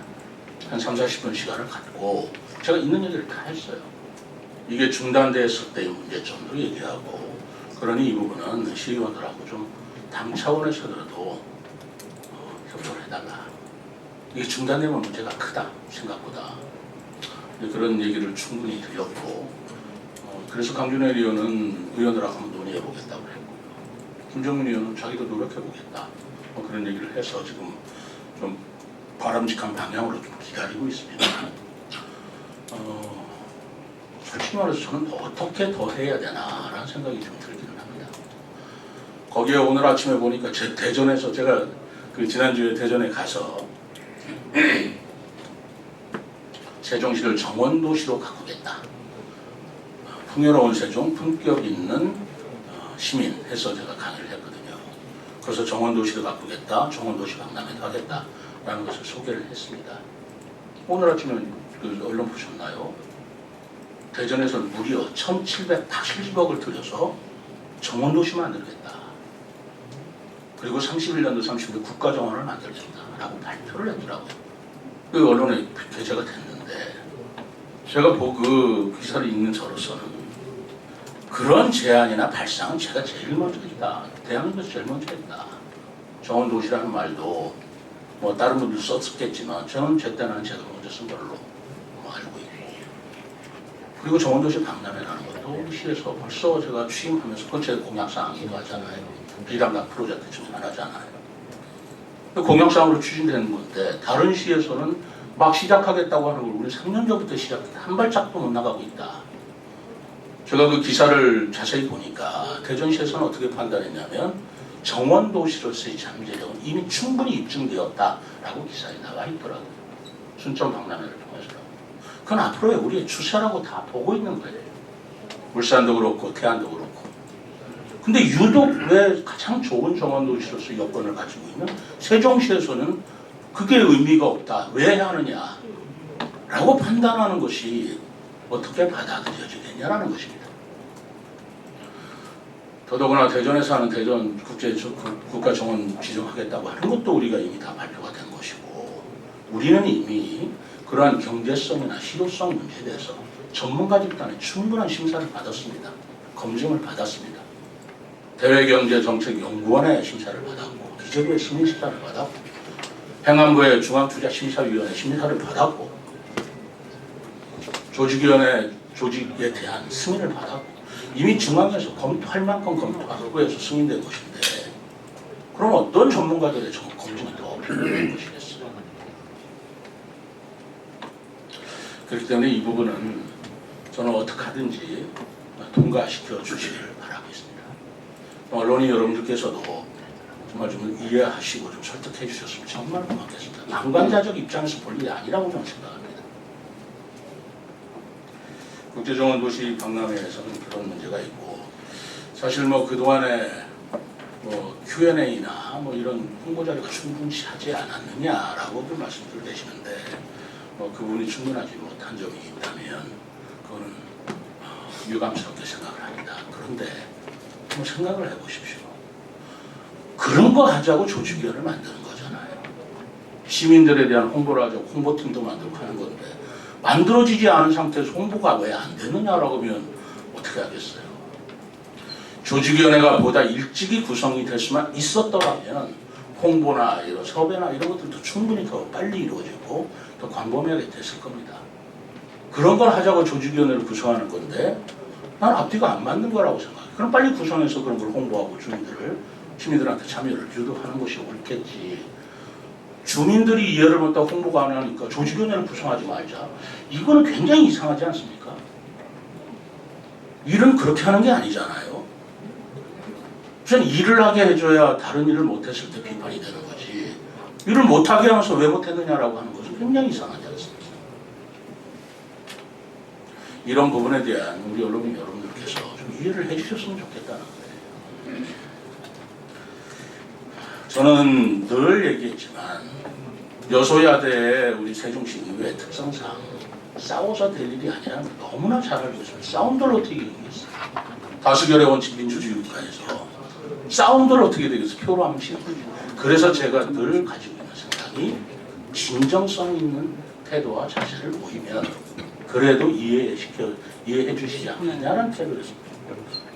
Speaker 4: 한 3, 40분 시간을 갖고 제가 있는 얘기를 다 했어요. 이게 중단됐을 때의 문제점도 얘기하고 그러니 이 부분은 시의원들하고 좀 당 차원에서라도 협조를 해달라. 이게 중단되면 문제가 크다 생각보다 그런 얘기를 충분히 드렸고 그래서 강준혜 의원들하고 한번 논의해보겠다고 했고요. 김정민 의원은 자기도 노력해보겠다 그런 얘기를 해서 지금 좀 바람직한 방향으로 좀 기다리고 있습니다. 솔직히 말해서 저는 어떻게 더 해야 되나라는 생각이 좀 들기는 합니다. 거기에 오늘 아침에 보니까 제 대전에서 제가 그 지난주에 대전에 가서 세종시를 정원도시로 가꾸겠다. 풍요로운 세종, 품격 있는 시민 해서 제가 강의를 했거든요. 그래서 정원도시를 가꾸겠다, 정원도시 박람회도 하겠다라는 것을 소개를 했습니다. 오늘 아침에 그 언론 보셨나요? 대전에서는 무려 1,780억을 들여서 정원도시 만들겠다. 그리고 31년도 30년 국가정원을 만들겠다라고 발표를 했더라고요. 그 언론에 게재가 됐는데 제가 그 기사를 읽는 저로서는 그런 제안이나 발상은 제가 제일 먼저 했다. 대한민국에서 제일 먼저 했다. 정원도시라는 말도 뭐 다른 분들 썼겠지만 저는 제 때는 제가 먼저 쓴 걸로 알고 있고 그리고 정원도시 박람회라는 것도 시에서 벌써 제가 취임하면서 그건 제 공약사항이기도 하잖아요. 비담당 프로젝트 중 하나잖아요. 공약상으로 추진되는 건데 다른 시에서는 막 시작하겠다고 하는 걸 우리 3년 전부터 시작했다. 한 발짝도 못 나가고 있다. 제가 그 기사를 자세히 보니까 대전시에서는 어떻게 판단했냐면 정원도시로서의 잠재력은 이미 충분히 입증되었다라고 기사에 나와 있더라고요. 순천 박람회를 통해서. 그건 앞으로의 우리의 추세라고 다 보고 있는 거예요. 울산도 그렇고 태안도 그렇고. 근데 유독 왜 가장 좋은 정원도시로서 여건을 가지고 있는 세종시에서는 그게 의미가 없다. 왜 하느냐? 라고 판단하는 것이 어떻게 받아들여지겠냐라는 것입니다. 더더구나 대전에서 하는 대전 국가정원 지정하겠다고 하는 것도 우리가 이미 다 발표가 된 것이고 우리는 이미 그러한 경제성이나 실효성 문제에 대해서 전문가 집단의 충분한 심사를 받았습니다. 검증을 받았습니다. 대외경제정책연구원의 심사를 받았고 기재부의 승인심사를 받았고 행안부의 중앙투자심사위원회 심사를 받았고 조직위원회 조직에 대한 승인을 받았고 이미 중앙에서 검토할 만큼 검토하고 해서 승인된 것인데 그럼 어떤 전문가들의 검증이 더 필요한 것이겠어요. 그렇기 때문에 이 부분은 저는 어떻게 하든지 통과시켜 주시기를 바라고 있습니다. 언론인 여러분들께서도 정말 좀 이해하시고 좀 설득해 주셨으면 정말 고맙겠습니다. 난관자적 입장에서 볼 일이 아니라고 저는 생각합니다. 국제정원도시 박람회에서는 그런 문제가 있고 사실 뭐 그동안에 뭐 Q&A나 뭐 이런 홍보 자료가 충분치 하지 않았느냐라고도 말씀들 되시는데 뭐 그 부분이 충분하지 못한 점이 있다면 그거는 유감스럽게 생각을 합니다. 그런데 한번 생각을 해보십시오. 그런 거 하자고 조직위원회를 만드는 거잖아요. 시민들에 대한 홍보를 하자고 홍보팀도 만들고 하는 건데 만들어지지 않은 상태에서 홍보가 왜 안 되느냐라고 하면 어떻게 하겠어요? 조직위원회가 보다 일찍이 구성이 될 수만 있었더라면 홍보나 이런 섭외나 이런 것들도 충분히 더 빨리 이루어지고 더 광범위하게 됐을 겁니다. 그런 걸 하자고 조직위원회를 구성하는 건데 난 앞뒤가 안 맞는 거라고 생각해요. 그럼 빨리 구성해서 그런 걸 홍보하고 시민들한테 참여를 유도하는 것이 옳겠지. 주민들이 이해를 못하고 홍보가 안 하니까 조직위원회를 구성하지 말자. 이거는 굉장히 이상하지 않습니까? 일은 그렇게 하는 게 아니잖아요. 우선 일을 하게 해줘야 다른 일을 못했을 때 비판이 되는 거지. 일을 못하게 하면서 왜 못했느냐라고 하는 것은 굉장히 이상하지 않습니까? 이런 부분에 대한 우리 언론인 여러분들께서 좀 이해를 해주셨으면 좋겠다는 거예요. 저는 늘 얘기했지만 여소야대의 우리 세종시 의회 특성상 싸워서 될 일이 아니라는 걸 너무나 잘 알고 있습니다. 싸움들 어떻게 이기겠어요? 다수결의 원칙 민주주의 국가에서 싸움들 어떻게 되겠어요? 표로 하면 싫고. 그래서 제가 늘 가지고 있는 생각이 진정성 있는 태도와 자세를 보이면 그래도 이해해 주시지 않느냐는 태도를 했습니다.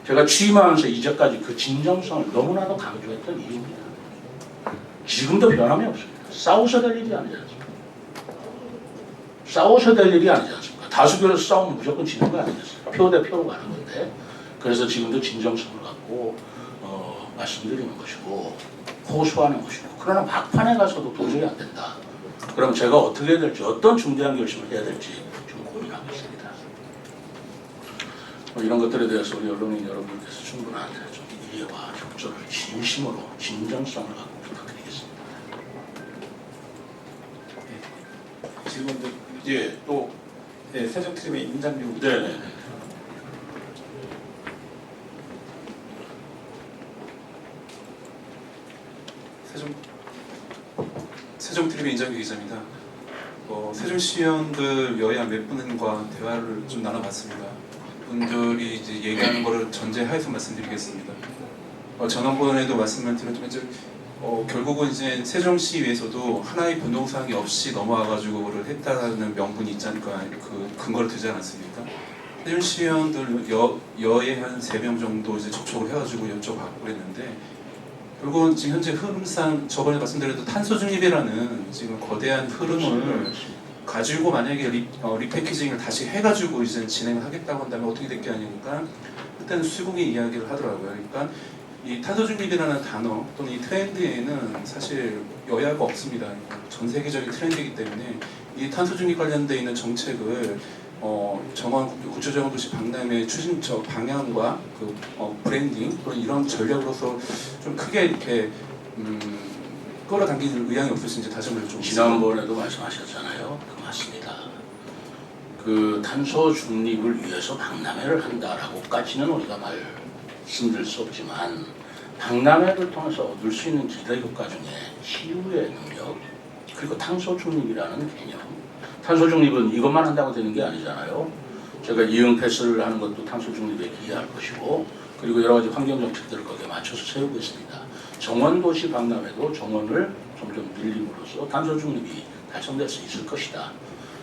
Speaker 4: 제가 취임하면서 이제까지 그 진정성을 너무나도 강조했던 이유입니다. 지금도 변함이 없습니다. 싸워서 될 일이 아니지 않습니까? 싸워서 될 일이 아니지 않습니까? 다수결에서 싸우면 무조건 지는 거 아니겠어요? 표 대 표로 가는 건데 그래서 지금도 진정성을 갖고 말씀드리는 것이고 호소하는 것이고 그러나 막판에 가서도 도저히 안 된다. 그럼 제가 어떻게 해야 될지 어떤 중대한 결심을 해야 될지 좀 고민하고 있습니다. 이런 것들에 대해서 우리 언론인 여러분께서 충분한 좀 이해와 협조를 진심으로 진정성을 갖고 부탁드리겠습니다.
Speaker 6: 질문도 이제 또 세종TV의 임장용
Speaker 4: 네네.
Speaker 5: 세종TV 인장규 기자입니다. 세종시의원들 여야 몇 분과 대화를 좀 나눠봤습니다. 분들이 이제 얘기하는 거를 전제하에서 말씀드리겠습니다. 전원번에도 말씀을 드렸지만 결국은 이제 세종시위에서도 하나의 변동사항이 없이 넘어와가지고 그걸 했다는 명분이 있지 않을까 그 근거를 두지 않았습니까? 세종시의원들 여에 한 3명 정도 이제 접촉을 해가지고 여쭤봤고 그랬는데 결국은 지금 현재 흐름상 저번에 말씀드렸던 탄소 중립이라는 지금 거대한 흐름을 가지고 만약에 리패키징을 다시 해가지고 이제 진행을 하겠다고 한다면 어떻게 될 게 아니니까 일단 수국이 이야기를 하더라고요. 그러니까 이 탄소 중립이라는 단어 또는 이 트렌드에는 사실 여야가 없습니다. 전 세계적인 트렌드이기 때문에 이 탄소 중립 관련돼 있는 정책을 구조정원 도시 박람회 추진적 방향과 그 브랜딩 또는 이런 전략으로서 좀 크게 이렇게 끌어당길 의향이 없으신지 다시 한번 좀
Speaker 4: 지난번에도 말씀하셨잖아요. 그 맞습니다. 그 탄소 중립을 위해서 박람회를 한다라고까지는 우리가 말씀드릴 수 없지만 박람회를 통해서 얻을 수 있는 기대 효과 중에 치유의 능력 그리고 탄소 중립이라는 개념. 탄소 중립은 이것만 한다고 되는 게 아니잖아요. 제가 이응 패스를 하는 것도 탄소 중립에 기여할 것이고 그리고 여러 가지 환경 정책들을 거기에 맞춰서 세우고 있습니다. 정원 도시 박람회도 정원을 점점 늘림으로써 탄소 중립이 달성될 수 있을 것이다.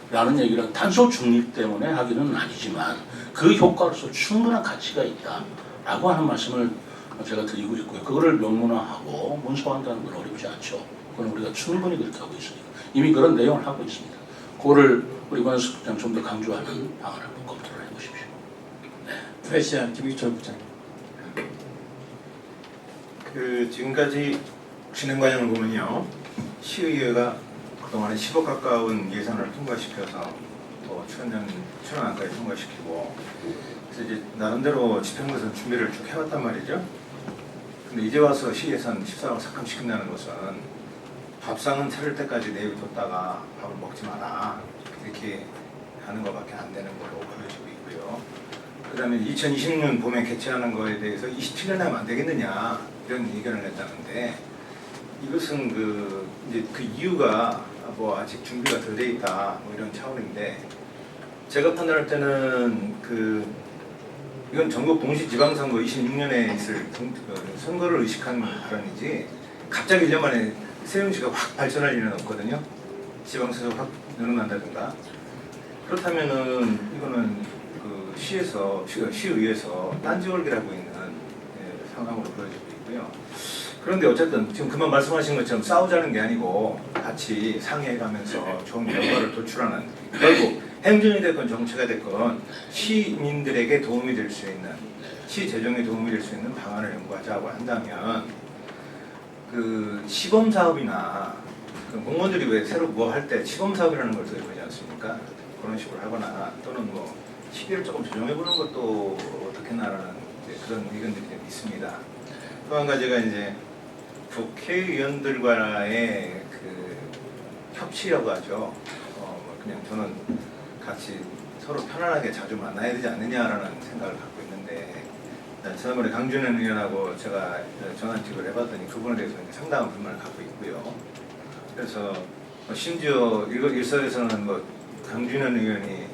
Speaker 4: 라는 얘기는 탄소 중립 때문에 하기는 아니지만 그 효과로서 충분한 가치가 있다. 라고 하는 말씀을 제가 드리고 있고요. 그거를 명문화하고 문서화한다는 건 어렵지 않죠. 그건 우리가 충분히 그렇게 하고 있으니까. 이미 그런 내용을 하고 있습니다. 그거를 우리 관습국장 좀 더 강조하는 방안을 한번 검토를 해보십시오. 네.
Speaker 6: 프레시안 김유철 부장님.
Speaker 7: 그 지금까지 진행 과정을 보면요, 시의회가 그동안에 10억 가까운 예산을 통과시켜서 천안까지 통과시키고 그래서 이제 나름대로 집행부에서 준비를 쭉 해왔단 말이죠. 근데 이제 와서 시예산 14억 삭감시킨다는 것은 밥상은 차릴 때까지 내비뒀다가 밥을 먹지 마라 이렇게 하는 것밖에 안 되는 걸로 보여지고 있고요. 그 다음에 2020년 봄에 개최하는 거에 대해서 27년에 하면 안 되겠느냐 이런 의견을 냈다는데 이것은 이제 그 이유가 뭐 아직 준비가 덜 돼 있다 뭐 이런 차원인데 제가 판단할 때는 이건 전국 동시 지방선거 26년에 있을 선거를 의식한 발언이지 갑자기 1년 만에 세종시가 확 발전할 일은 없거든요. 지방선거 확 늘어난다든가 그렇다면은 이거는 시의회에서 딴지월기라고 있는 상황으로 보여지고 있고요. 그런데 어쨌든 지금 그만 말씀하신 것처럼 싸우자는 게 아니고 같이 상의해가면서 좋은 결과를 도출하는 결국 행정이 됐건 정치가 됐건 시민들에게 도움이 될 수 있는 시 재정에 도움이 될 수 있는 방안을 연구하자고 한다면 그 시범 사업이나 공무원들이 왜 새로 뭐 할 때 시범 사업이라는 걸 들어보지 않습니까? 그런 식으로 하거나 또는 뭐 시기를 조금 조정해보는 것도 어떻겠나라는 그런 의견들이 좀 있습니다. 또 한 가지가 이제 국회의원들과의 그 협치라고 하죠. 그냥 저는 같이 서로 편안하게 자주 만나야 되지 않느냐라는 생각을 갖고 있는데 지난번에 강준현 의원하고 제가 전화직을 해봤더니 그 부분에 대해서 상당한 불만을 갖고 있고요. 그래서 심지어 일선에서는 강준현 의원이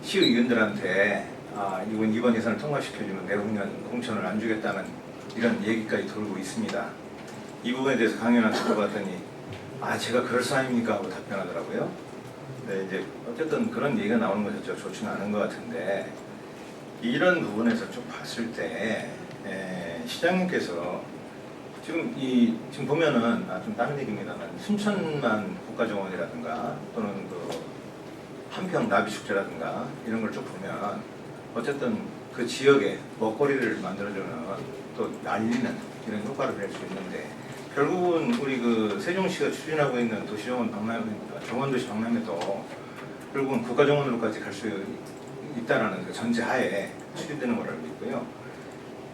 Speaker 7: 시의원들한테 이번 예산을 통과시켜주면 내후년 공천을 안 주겠다는 이런 얘기까지 돌고 있습니다. 이 부분에 대해서 강 의원한테 물어봤더니 제가 그럴 사람입니까? 하고 답변하더라고요. 네, 이제 어쨌든 그런 얘기가 나오는 것이 좋지는 않은 것 같은데 이런 부분에서 좀 봤을 때 시장님께서 지금 보면은 좀 다른 얘기입니다만 순천만 국가정원이라든가 또는 한평 나비축제라든가 이런 걸 쭉 보면 어쨌든 그 지역에 먹거리를 만들어주는 또 알리는 이런 효과를 낼 수 있는데 결국은 우리 세종시가 추진하고 있는 도시정원 박람회, 정원도시 박람회도 결국은 국가정원으로까지 갈 수 있다라는 그 전제하에 추진되는 걸 알고 있고요.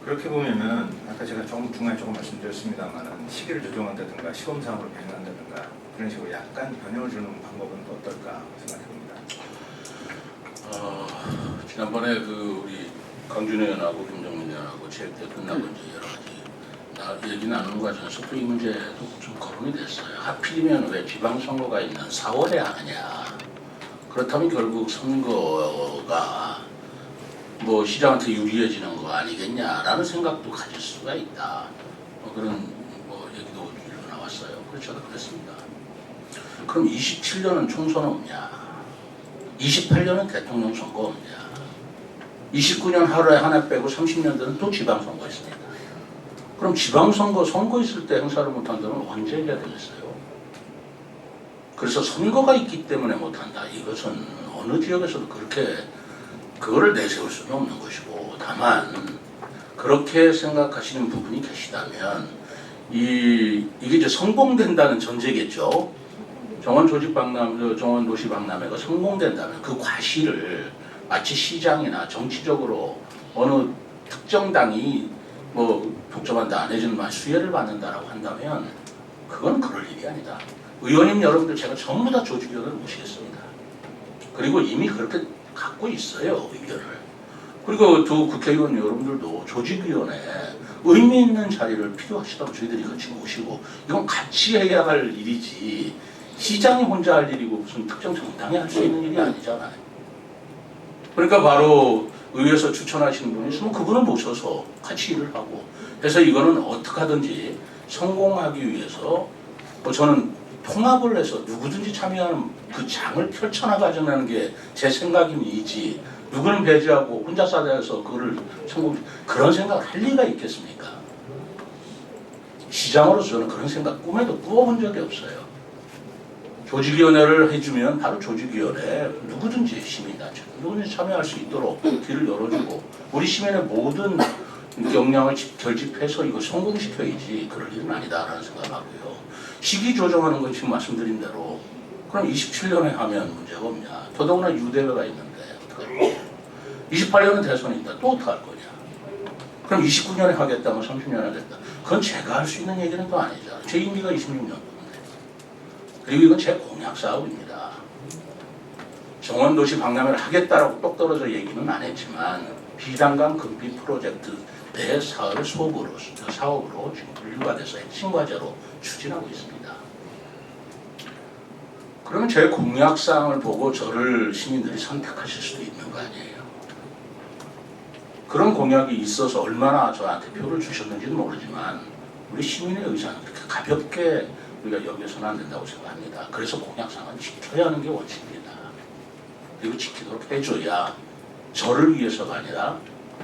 Speaker 7: 그렇게 보면은 아까 제가 중간에 조금 말씀드렸습니다만은 시기를 조정한다든가 시범사업으로 변형한다든가 그런 식으로 약간 변형을 주는 방법은 또 어떨까 생각해봅니다.
Speaker 4: 지난번에 우리 강준호 의원하고 김정민 의원하고 체육 때 끝나고 이제 여러 가지 얘기 나누는 과정에서 또 이 문제도 좀 거론이 됐어요. 하필이면 왜 지방선거가 있는 4월에 하느냐. 그렇다면 결국 선거가 시장한테 유리해지는 거 아니겠냐라는 생각도 가질 수가 있다. 그런 얘기도 일부 나왔어요. 그래서 저도 그랬습니다. 그럼 27년은 총선 없냐? 28년은 대통령 선거 없냐? 29년 하루에 하나 빼고 30년대는 또 지방선거 있습니다. 그럼 지방선거 선거 있을 때 행사를 못한다면 언제 해야 되겠어요? 그래서 선거가 있기 때문에 못한다. 이것은 어느 지역에서도 그렇게 그거를 내세울 수는 없는 것이고 다만 그렇게 생각하시는 부분이 계시다면 이게 이제 성공된다는 전제겠죠. 정원 도시 박람회가 성공된다면 그 과실을 마치 시장이나 정치적으로 어느 특정 당이 뭐 독점한다 안 해주는 수혜를 받는다라고 한다면 그건 그럴 일이 아니다. 의원님 여러분들 제가 전부 다 조직위원회를 모시겠습니다. 그리고 이미 그렇게 갖고 있어요, 의견을. 그리고 두 국회의원 여러분들도 조직위원회 의미 있는 자리를 필요하시다고 저희들이 같이 모시고 이건 같이 해야 할 일이지 시장이 혼자 할 일이고 무슨 특정 정당이 할 수 있는 일이 아니잖아요. 그러니까 바로 의회에서 추천하시는 분이 있으면 그분을 모셔서 같이 일을 하고 해서 이거는 어떻게 하든지 성공하기 위해서 뭐 저는 통합을 해서 누구든지 참여하는 그 장을 펼쳐나가자는 게 제 생각이지 누구는 배제하고 혼자 싸대서 그거를 성공 그런 생각을 할 리가 있겠습니까? 시장으로서 저는 그런 생각 꿈에도 꾸어본 적이 없어요. 조직위원회를 해주면 바로 조직위원회 누구든지 시민단체 누구든지 참여할 수 있도록 길을 열어주고 우리 시민의 모든 역량을 결집해서 이걸 성공시켜야지 그럴 일은 아니다라는 생각하고요. 시기 조정하는 건 지금 말씀드린 대로 그럼 27년에 하면 문제가 없냐. 더더구나 유대회가 있는데 어떡할 거냐. 28년은 대선이 있다. 또 어떡할 거냐. 그럼 29년에 하겠다면 30년에 하겠다. 그건 제가 할 수 있는 얘기는 또 아니잖아요. 제 임기가 26년. 그리고 이건 제 공약 사업입니다. 정원도시 박람회를 하겠다라고 똑 떨어져 얘기는 안 했지만 비단강 금빛 프로젝트 내 사업의 사업으로 지금 분류가 돼서 핵심 과제로 추진하고 있습니다. 그러면 제 공약사항을 보고 저를 시민들이 선택하실 수도 있는 거 아니에요. 그런 공약이 있어서 얼마나 저한테 표를 주셨는지는 모르지만 우리 시민의 의사는 그렇게 가볍게 우리가 여기서는 안 된다고 생각합니다. 그래서 공약상은 지켜야 하는 게 원칙입니다. 그리고 지키도록 해줘야 저를 위해서가 아니라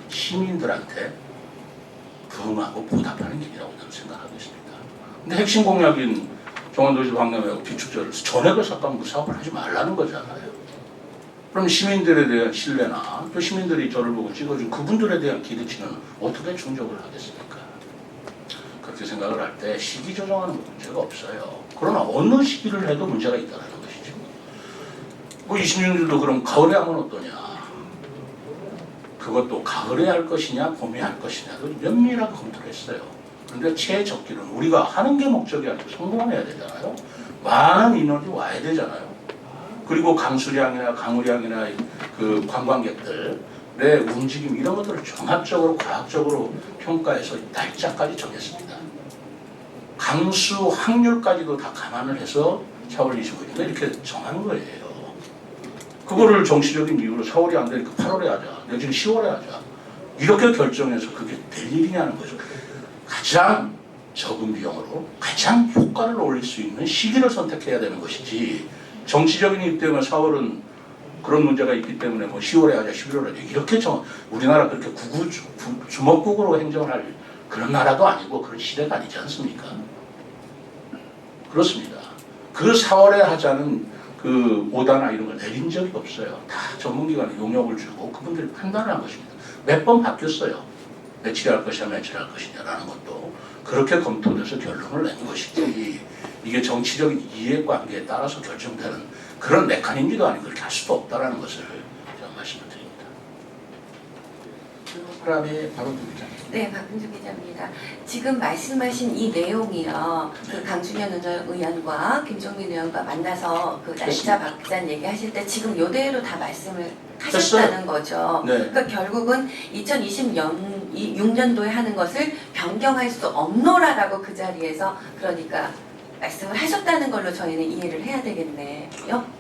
Speaker 4: 시민들한테 부응하고 보답하는 길이라고 저는 생각하고 있습니다. 근데 핵심 공약인 정원도시 박람회하고 비축제를 전액을 삭감하고 사업을 하지 말라는 거잖아요. 그럼 시민들에 대한 신뢰나 또 시민들이 저를 보고 찍어준 그분들에 대한 기대치는 어떻게 충족을 하겠습니까? 그렇게 생각을 할 때 시기 조정하는 건 문제가 없어요. 그러나 어느 시기를 해도 문제가 있다는 것이죠. 뭐 26년도 그럼 가을에 하면 어떠냐. 그것도 가을에 할 것이냐 봄에 할 것이냐도 면밀하게 검토를 했어요. 그런데 최적기는 우리가 하는 게 목적이 아니고 성공해야 되잖아요. 많은 인원이 와야 되잖아요. 그리고 강수량이나 강우량이나 그 관광객들의 움직임 이런 것들을 종합적으로 과학적으로 평가해서 날짜까지 정했습니다. 강수 확률까지도 다 감안을 해서 4월 25일인가 이렇게 정하는 거예요. 그거를 정치적인 이유로 4월이 안 되니까 8월에 하자, 내지는 10월에 하자 이렇게 결정해서 그게 될 일이냐는 거죠. 가장 적은 비용으로 가장 효과를 올릴 수 있는 시기를 선택해야 되는 것이지 정치적인 이유 때문에 4월은 그런 문제가 있기 때문에 뭐 10월에 하자 11월에 하자 이렇게 우리나라 그렇게 주먹국으로 행정을 할 그런 나라도 아니고 그런 시대가 아니지 않습니까? 그렇습니다. 그 4월에 하자는 그 오다나 이런 걸 내린 적이 없어요. 다 전문기관에 용역을 주고 그분들이 판단을 한 것입니다. 몇 번 바뀌었어요. 며칠 할 것이냐 며칠 할 것이냐라는 것도 그렇게 검토돼서 결론을 낸 것이지 이게 정치적인 이해관계에 따라서 결정되는 그런 메커니즘도 아니고 그렇게 할 수도 없다는 것을 제가 말씀을 드립니다.
Speaker 3: 사람이 바로 누구죠?
Speaker 8: 네, 박은주 기자입니다. 지금 말씀하신 이 내용이요. 그 강준현 의원과 김종민 의원과 만나서 그 날짜 박찬 얘기하실 때 지금 요대로 다 말씀을 하셨다는 거죠.
Speaker 4: 네.
Speaker 8: 그러니까 결국은 2026년도에 하는 것을 변경할 수 없노라라고 그 자리에서 그러니까 말씀을 하셨다는 걸로 저희는 이해를 해야 되겠네요.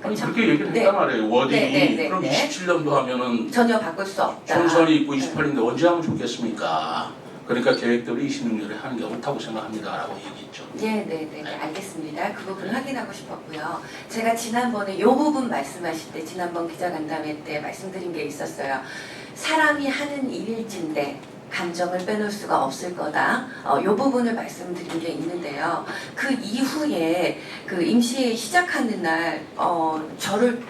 Speaker 4: 아니
Speaker 8: 그렇죠?
Speaker 4: 그렇게 얘기를
Speaker 8: 네.
Speaker 4: 했단 말이에요. 워딩이
Speaker 8: 네.
Speaker 4: 그럼 27년도 하면은
Speaker 8: 전혀 바꿀 수 없다.
Speaker 4: 총선이 있고 28년인데 언제 하면 좋겠습니까? 그러니까 계획대로 26년에 하는 게 옳다고 생각합니다라고 얘기했죠.
Speaker 8: 네, 알겠습니다. 그 부분 확인하고 싶었고요. 제가 지난번에 이 부분 말씀하실 때 지난번 기자간담회 때 말씀드린 게 있었어요. 사람이 하는 일일진데 감정을 빼놓을 수가 없을 거다. 이 부분을 말씀드린 게 있는데요. 그 이후에 그 임시 시작하는 날 저는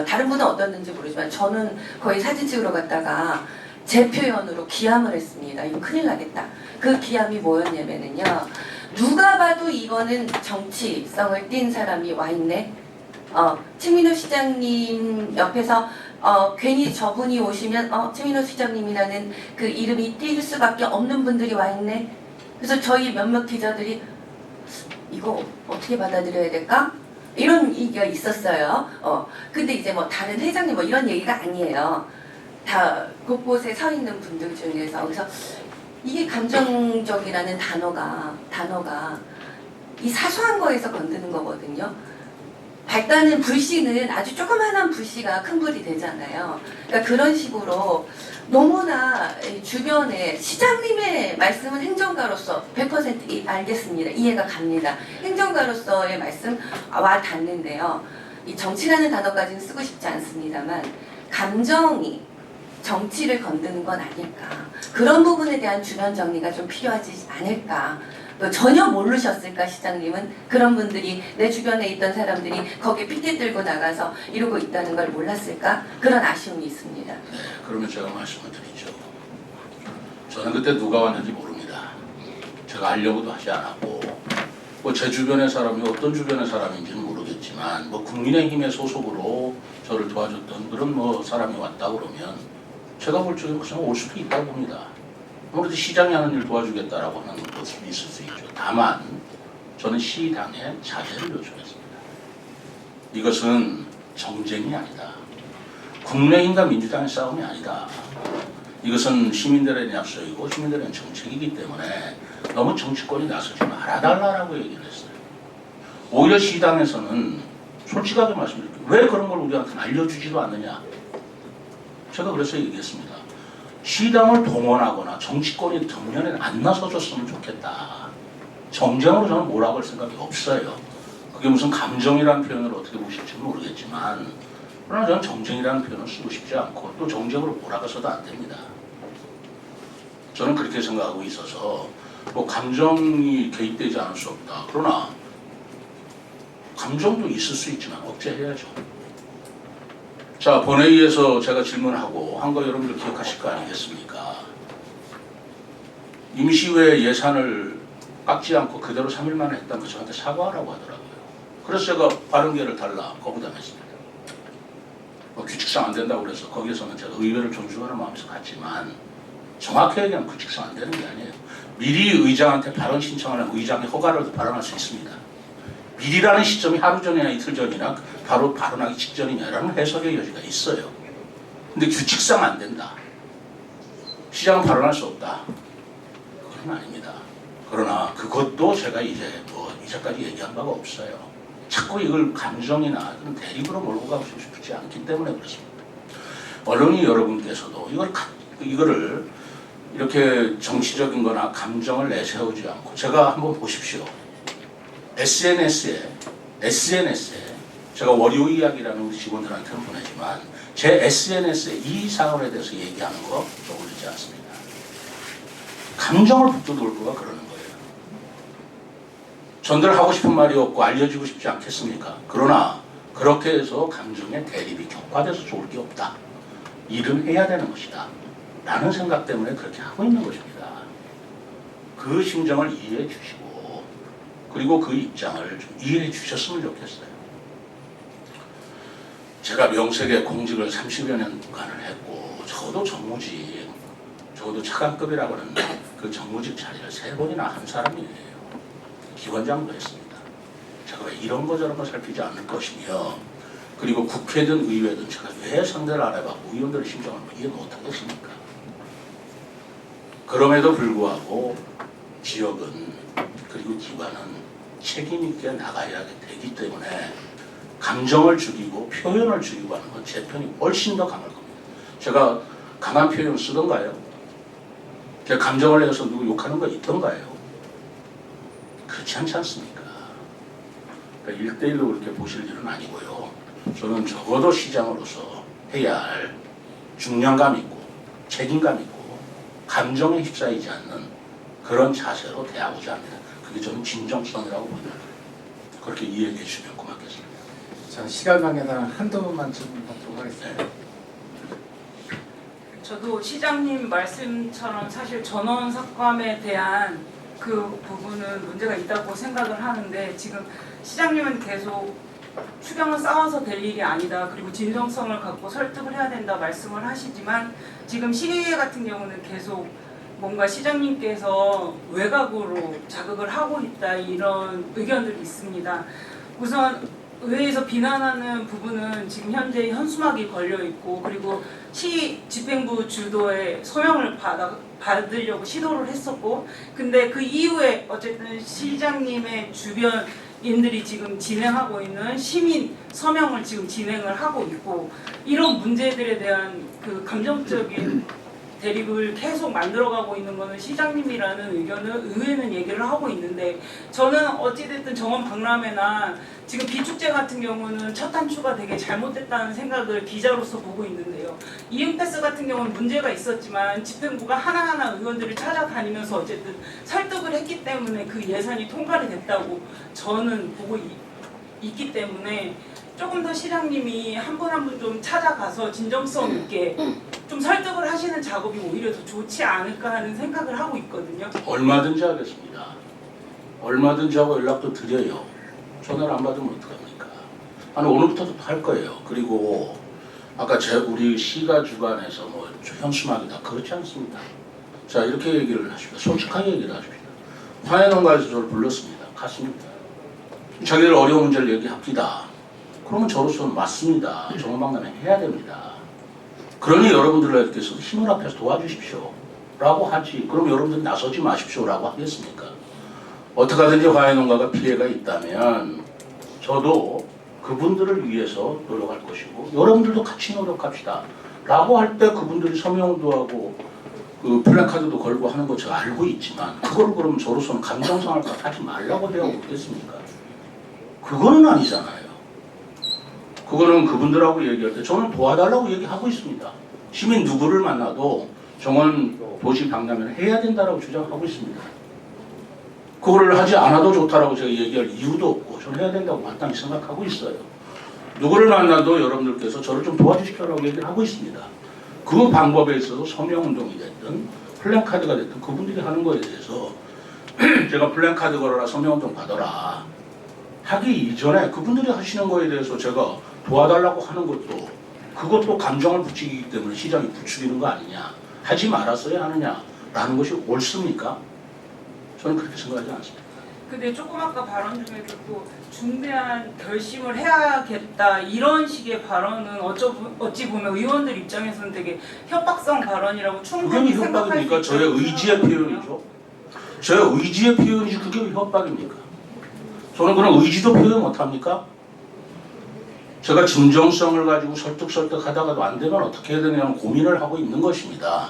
Speaker 8: 다른 분은 어떻는지 모르지만 저는 거의 사진 찍으러 갔다가 제 표현으로 기함을 했습니다. 이거 큰일 나겠다. 그 기함이 뭐였냐면은요. 누가 봐도 이거는 정치성을 띈 사람이 와 있네. 최민호 시장님 옆에서 괜히 저분이 오시면 최민호 시장님이라는 그 이름이 띌 수밖에 없는 분들이 와 있네. 그래서 저희 몇몇 기자들이 이거 어떻게 받아들여야 될까? 이런 얘기가 있었어요. 근데 이제 뭐 다른 회장님 뭐 이런 얘기가 아니에요. 다 곳곳에 서 있는 분들 중에서 그래서 이게 감정적이라는 단어가 이 사소한 거에서 건드는 거거든요. 밝다는 불씨는 아주 조그마한 불씨가 큰 불이 되잖아요. 그러니까 그런 식으로 너무나 주변에 시장님의 말씀은 행정가로서 100% 알겠습니다. 이해가 갑니다. 행정가로서의 말씀 와 닿는데요. 이 정치라는 단어까지는 쓰고 싶지 않습니다만 감정이 정치를 건드는 건 아닐까. 그런 부분에 대한 주변 정리가 좀 필요하지 않을까. 전혀 모르셨을까 시장님은? 그런 분들이 내 주변에 있던 사람들이 거기에 핏대 들고 나가서 이러고 있다는 걸 몰랐을까? 그런 아쉬움이 있습니다.
Speaker 4: 네, 그러면 제가 말씀을 드리죠. 저는 그때 누가 왔는지 모릅니다. 제가 알려고도 하지 않았고 뭐 제 주변의 사람이 어떤 주변의 사람인지는 모르겠지만 뭐 국민의힘의 소속으로 저를 도와줬던 그런 뭐 사람이 왔다 그러면 제가 볼 적에 무슨 올 수도 있다고 봅니다. 아무래도 시장이 하는 일 도와주겠다라고 하는 모습이 있을 수 있죠. 다만 저는 시당의 자제를 요청했습니다. 이것은 정쟁이 아니다. 국민의힘과 민주당의 싸움이 아니다. 이것은 시민들의 약속이고 시민들의 정책이기 때문에 너무 정치권이 나서지 말아달라고 얘기를 했어요. 오히려 시당에서는 솔직하게 말씀드릴게요. 왜 그런 걸 우리한테 알려주지도 않느냐. 제가 그래서 얘기했습니다. 시당을 동원하거나 정치권이 정면에 안 나서줬으면 좋겠다. 정쟁으로 저는 몰아갈 생각이 없어요. 그게 무슨 감정이라는 표현을 어떻게 보실지는 모르겠지만 그러나 저는 정쟁이라는 표현을 쓰고 싶지 않고 또 정쟁으로 몰아가서도 안 됩니다. 저는 그렇게 생각하고 있어서 뭐 감정이 개입되지 않을 수 없다. 그러나 감정도 있을 수 있지만 억제해야죠. 자, 본회의에서 제가 질문하고 한 거 여러분들 기억하실 거 아니겠습니까? 임시회 예산을 깎지 않고 그대로 3일 만에 했다는 거 저한테 사과하라고 하더라고요. 그래서 제가 발언기회를 달라 거부당했습니다. 뭐 규칙상 안 된다고 그래서 거기에서는 제가 의회를 존중하는 마음에서 갔지만 정확히 얘기하면 규칙상 안 되는 게 아니에요. 미리 의장한테 발언 신청하는 의장의 허가를 발언할 수 있습니다. 미리라는 시점이 하루 전이나 이틀 전이나 바로 발언하기 직전이냐라는 해석의 여지가 있어요. 근데 규칙상 안 된다. 시장은 발언할 수 없다. 그건 아닙니다. 그러나 그것도 제가 이제 뭐 이제까지 얘기한 바가 없어요. 자꾸 이걸 감정이나 그런 대립으로 몰고 가고 싶지 않기 때문에 그렇습니다. 언론이 여러분께서도 이거를 이렇게 정치적인 거나 감정을 내세우지 않고 제가 한번 보십시오. SNS에 제가 월요 이야기라는 직원들한테는 보내지만 제 SNS에 이 사건에 대해서 얘기하는 거 어울리지 않습니다. 감정을 북돋을 거가 그러는 거예요. 전달하고 싶은 말이 없고 알려주고 싶지 않겠습니까? 그러나 그렇게 해서 감정의 대립이 격화돼서 좋을 게 없다. 일은 해야 되는 것이다. 라는 생각 때문에 그렇게 하고 있는 것입니다. 그 심정을 이해해 주시고 그리고 그 입장을 좀 이해해 주셨으면 좋겠어요. 제가 명색에 공직을 30여 년간을 했고 저도 정무직, 저도 차관급이라고 하는 그 정무직 자리를 3번이나 한 사람이에요. 기관장도 했습니다. 제가 왜 이런 거 저런 거 살피지 않을 것이며 그리고 국회든 의회든 제가 왜 상대를 안 해봤고 의원들의 심정을 이해 못하겠습니까? 그럼에도 불구하고 지역은 그리고 기관은 책임 있게 나가야 되기 때문에 감정을 죽이고 표현을 죽이고 하는 건 제 편이 훨씬 더 강할 겁니다. 제가 강한 표현을 쓰던가요? 제가 감정을 내서 누구 욕하는 거 있던가요? 그렇지 않지 않습니까? 그러니까 1대1로 그렇게 보실 일은 아니고요. 저는 적어도 시장으로서 해야 할 중량감 있고 책임감 있고 감정에 휩싸이지 않는 그런 자세로 대하고자 합니다. 그게 저는 진정성이라고 봅니다. 그렇게 이해해 주시면 고맙겠습니다.
Speaker 1: 자, 시간 관계상 한두 분만 질문 받도록 하겠습니다.
Speaker 9: 저도 시장님 말씀처럼 사실 전원 삭감에 대한 그 부분은 문제가 있다고 생각을 하는데 지금 시장님은 계속 추경을 쌓아서 될 일이 아니다. 그리고 진정성을 갖고 설득을 해야 된다 말씀을 하시지만 지금 시의회 같은 경우는 계속 뭔가 시장님께서 외곽으로 자극을 하고 있다 이런 의견들이 있습니다. 우선 의회에서 비난하는 부분은 지금 현재 현수막이 걸려 있고 그리고 시 집행부 주도의 서명을 받으려고 시도를 했었고 근데 그 이후에 어쨌든 시장님의 주변인들이 지금 진행하고 있는 시민 서명을 지금 진행을 하고 있고 이런 문제들에 대한 그 감정적인 대립을 계속 만들어가고 있는 것은 시장님이라는 의견을 의회는 얘기를 하고 있는데 저는 어찌됐든 정원 박람회나 지금 비축제 같은 경우는 첫 단추가 되게 잘못됐다는 생각을 기자로서 보고 있는데요. 이응패스 같은 경우는 문제가 있었지만 집행부가 하나하나 의원들을 찾아다니면서 어쨌든 설득을 했기 때문에 그 예산이 통과가 됐다고 저는 보고 있기 때문에 조금 더 시장님이 한 분 한 분 좀 찾아가서 진정성 있게 좀 설득을 하시는 작업이 오히려 더 좋지 않을까 하는 생각을 하고 있거든요.
Speaker 4: 얼마든지 하겠습니다. 얼마든지 하고 연락도 드려요. 전화를 안 받으면 어떡합니까? 아니 오늘부터도 할 거예요. 그리고 아까 우리 시가 주관해서 뭐 현수막이다 그렇지 않습니다. 자 이렇게 얘기를 하십시오. 솔직하게 얘기를 하십시오. 화해농가에서 저를 불렀습니다. 갔습니다. 자기들 어려운 문제를 얘기합니다. 그러면 저로서는 맞습니다. 정원박람회 해야 됩니다. 그러니 여러분들께서 힘을 합해서 도와주십시오. 라고 하지. 그럼 여러분들 나서지 마십시오. 라고 하겠습니까? 어떻게 하든지 화해농가가 피해가 있다면 저도 그분들을 위해서 노력할 것이고 여러분들도 같이 노력합시다. 라고 할 때 그분들이 서명도 하고 그 플래카드도 걸고 하는 거 제가 알고 있지만 그걸 그러면 저로서는 감정상할 하지 말라고 해야 어떻겠습니까? 그거는 아니잖아요. 그거는 그분들하고 얘기할 때 저는 도와달라고 얘기하고 있습니다. 시민 누구를 만나도 정원 도시 박람회를 해야 된다라고 주장하고 있습니다. 그거를 하지 않아도 좋다라고 제가 얘기할 이유도 없고 저는 해야 된다고 마땅히 생각하고 있어요. 누구를 만나도 여러분들께서 저를 좀 도와주십시오라고 얘기를 하고 있습니다. 그 방법에 있어서 서명운동이 됐든 플랜카드가 됐든 그분들이 하는 거에 대해서 제가 플랜카드 걸어라 서명운동 받아라 하기 이전에 그분들이 하시는 거에 대해서 제가 도와달라고 하는 것도 그것도 감정을 부추기기 때문에 시장이 부추기는 거 아니냐 하지 말았어야 하느냐라는 것이 옳습니까? 저는 그렇게 생각하지 않습니다.
Speaker 9: 근데 조금 아까 발언 중에 듣고 중대한 결심을 해야겠다 이런 식의 발언은 어찌 보면 의원들 입장에서는 되게 협박성 발언이라고 충분히
Speaker 4: 그게
Speaker 9: 생각할 수
Speaker 4: 협박입니까? 저의 의지의 표현이죠. 저의 의지의 표현이지 그게 왜 협박입니까? 저는 그런 의지도 표현 못합니까? 제가 진정성을 가지고 설득하다가도 안 되면 어떻게 해야 되냐는 고민을 하고 있는 것입니다.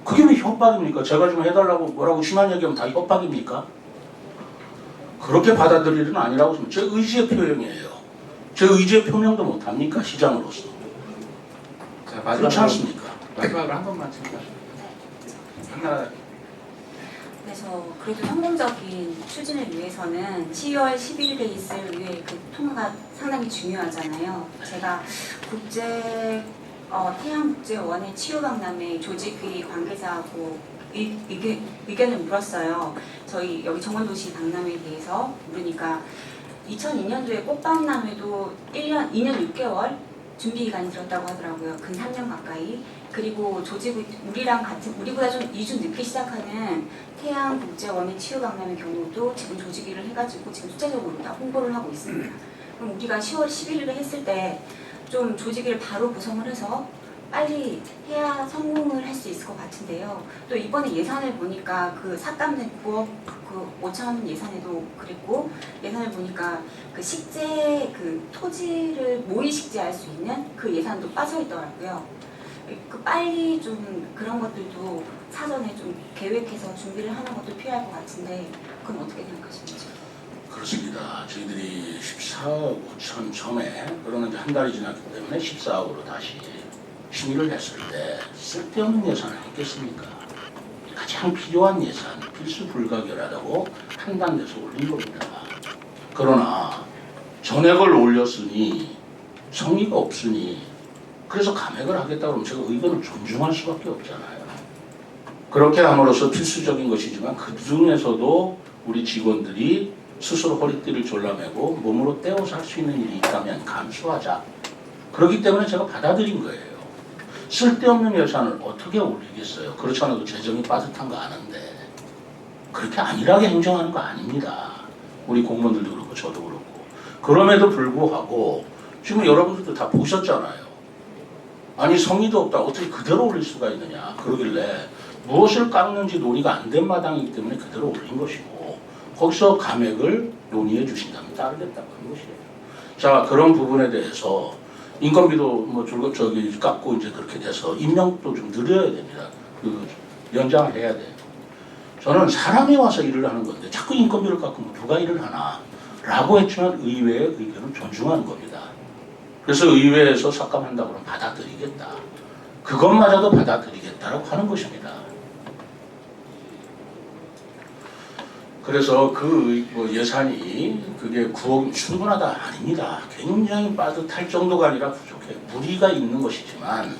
Speaker 4: 그게 왜 협박입니까? 제가 좀 해달라고 뭐라고 심한 얘기하면 다 협박입니까? 그렇게 받아들일 일은 아니라고 제 의지의 표현이에요. 제 의지의 표명도 못합니까? 시장으로서.
Speaker 5: 자,
Speaker 4: 그렇지 않습니까?
Speaker 5: 마지막으로 한 번만 질문. 하나.
Speaker 10: 그래서 그래도 성공적인 추진을 위해서는 10월 11일에 있을 의회 그 통과가 상당히 중요하잖아요. 제가 태양국제원의 치유박람회 조직위 관계자하고 의견을 물었어요. 저희 여기 정원도시 박람회에 대해서 물으니까 2002년도에 꽃박람회도 2년 6개월 준비 기간이 들었다고 하더라고요. 근 3년 가까이. 그리고 조직이 우리랑 같은 우리보다 좀 2주 늦게 시작하는 태양국제원의 치유박람회 경우도 지금 조직위를 해가지고 지금 수차적으로 다 홍보를 하고 있습니다. 그럼 우리가 10월 11일에 했을 때 좀 조직위를 바로 구성을 해서 빨리 해야 성공을 할 수 있을 것 같은데요. 또 이번에 예산을 보니까 그 삭감된 9억 5천 예산에도 그랬고 예산을 보니까 그 식재 그 토지를 모의 식재할 수 있는 그 예산도 빠져 있더라고요. 그 빨리 좀 그런 것들도 사전에 좀 계획해서 준비를 하는 것도 필요할 것 같은데 그건 어떻게 생각하십니까?
Speaker 4: 그렇습니다. 저희들이 14억 5천 처음에 그러는 이제 한 달이 지났기 때문에 14억으로 다시 심의를 했을 때 쓸데없는 예산을 했겠습니까? 가장 필요한 예산, 필수 불가결하다고 판단돼서 올린 겁니다. 그러나 전액을 올렸으니 성의가 없으니 그래서 감액을 하겠다 그러면 제가 의견을 존중할 수밖에 없잖아요. 그렇게 함으로써 필수적인 것이지만 그 중에서도 우리 직원들이 스스로 허리띠를 졸라매고 몸으로 떼어서 할 수 있는 일이 있다면 감수하자. 그렇기 때문에 제가 받아들인 거예요. 쓸데없는 예산을 어떻게 올리겠어요. 그렇지 않아도 재정이 빠듯한 거 아는데 그렇게 안일하게 행정하는 거 아닙니다. 우리 공무원들도 그렇고 저도 그렇고. 그럼에도 불구하고 지금 여러분들도 다 보셨잖아요. 아니 성의도 없다. 어떻게 그대로 올릴 수가 있느냐. 그러길래 무엇을 깎는지 논의가 안 된 마당이기 때문에 그대로 올린 것이고 거기서 감액을 논의해 주신다면 따르겠다고 하는 것이에요. 자, 그런 부분에 대해서 인건비도 뭐 저기 깎고 이제 그렇게 돼서 임명도 좀 늘려야 됩니다. 그 연장을 해야 돼요. 저는 사람이 와서 일을 하는 건데 자꾸 인건비를 깎으면 누가 일을 하나 라고 했지만 의회의 의견을 존중하는 겁니다. 그래서 의회에서 삭감한다고 그러면 받아들이겠다. 그것마저도 받아들이겠다라고 하는 것입니다. 그래서 그 뭐 예산이 그게 9억이면 충분하다 아닙니다. 굉장히 빠듯할 정도가 아니라 부족해. 무리가 있는 것이지만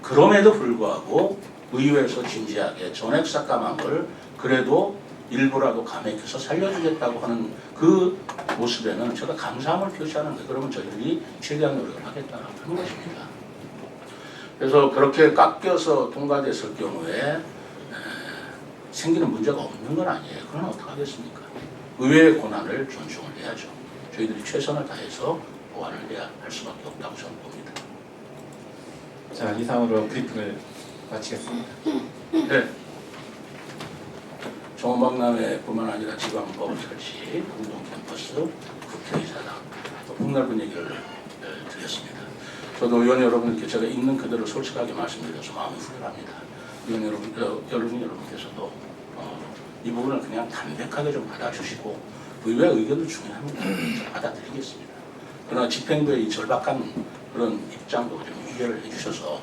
Speaker 4: 그럼에도 불구하고 의회에서 진지하게 전액 삭감한 걸 그래도 일부라도 감액해서 살려주겠다고 하는 그 모습에는 제가 감사함을 표시하는데 그러면 저희들이 최대한 노력을 하겠다는 것입니다. 그래서 그렇게 깎여서 통과됐을 경우에 생기는 문제가 없는 건 아니에요. 그럼 어떡하겠습니까? 의회의 권한을 존중을 해야죠. 저희들이 최선을 다해서 보완을 해야 할 수밖에 없다고 저는 봅니다.
Speaker 6: 자, 이상으로 브리핑을 마치겠습니다.
Speaker 4: 네. 정원박람회뿐만 아니라 지방법 설치, 공동캠퍼스, 국회의사당, 또 폭넓은 얘기를 드렸습니다. 저도 의원 여러분께 제가 있는 그대로 솔직하게 말씀드려서 마음이 후련합니다. 의원 여러분께서도 이 부분을 그냥 담백하게 좀 받아주시고 의회 의견도 중요합니다. 받아들이겠습니다. 그러나 집행부의 이 절박한 그런 입장도 좀 이해를 해주셔서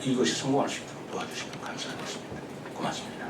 Speaker 4: 이것이 성공할 수 있도록 도와주시면 감사하겠습니다. 고맙습니다.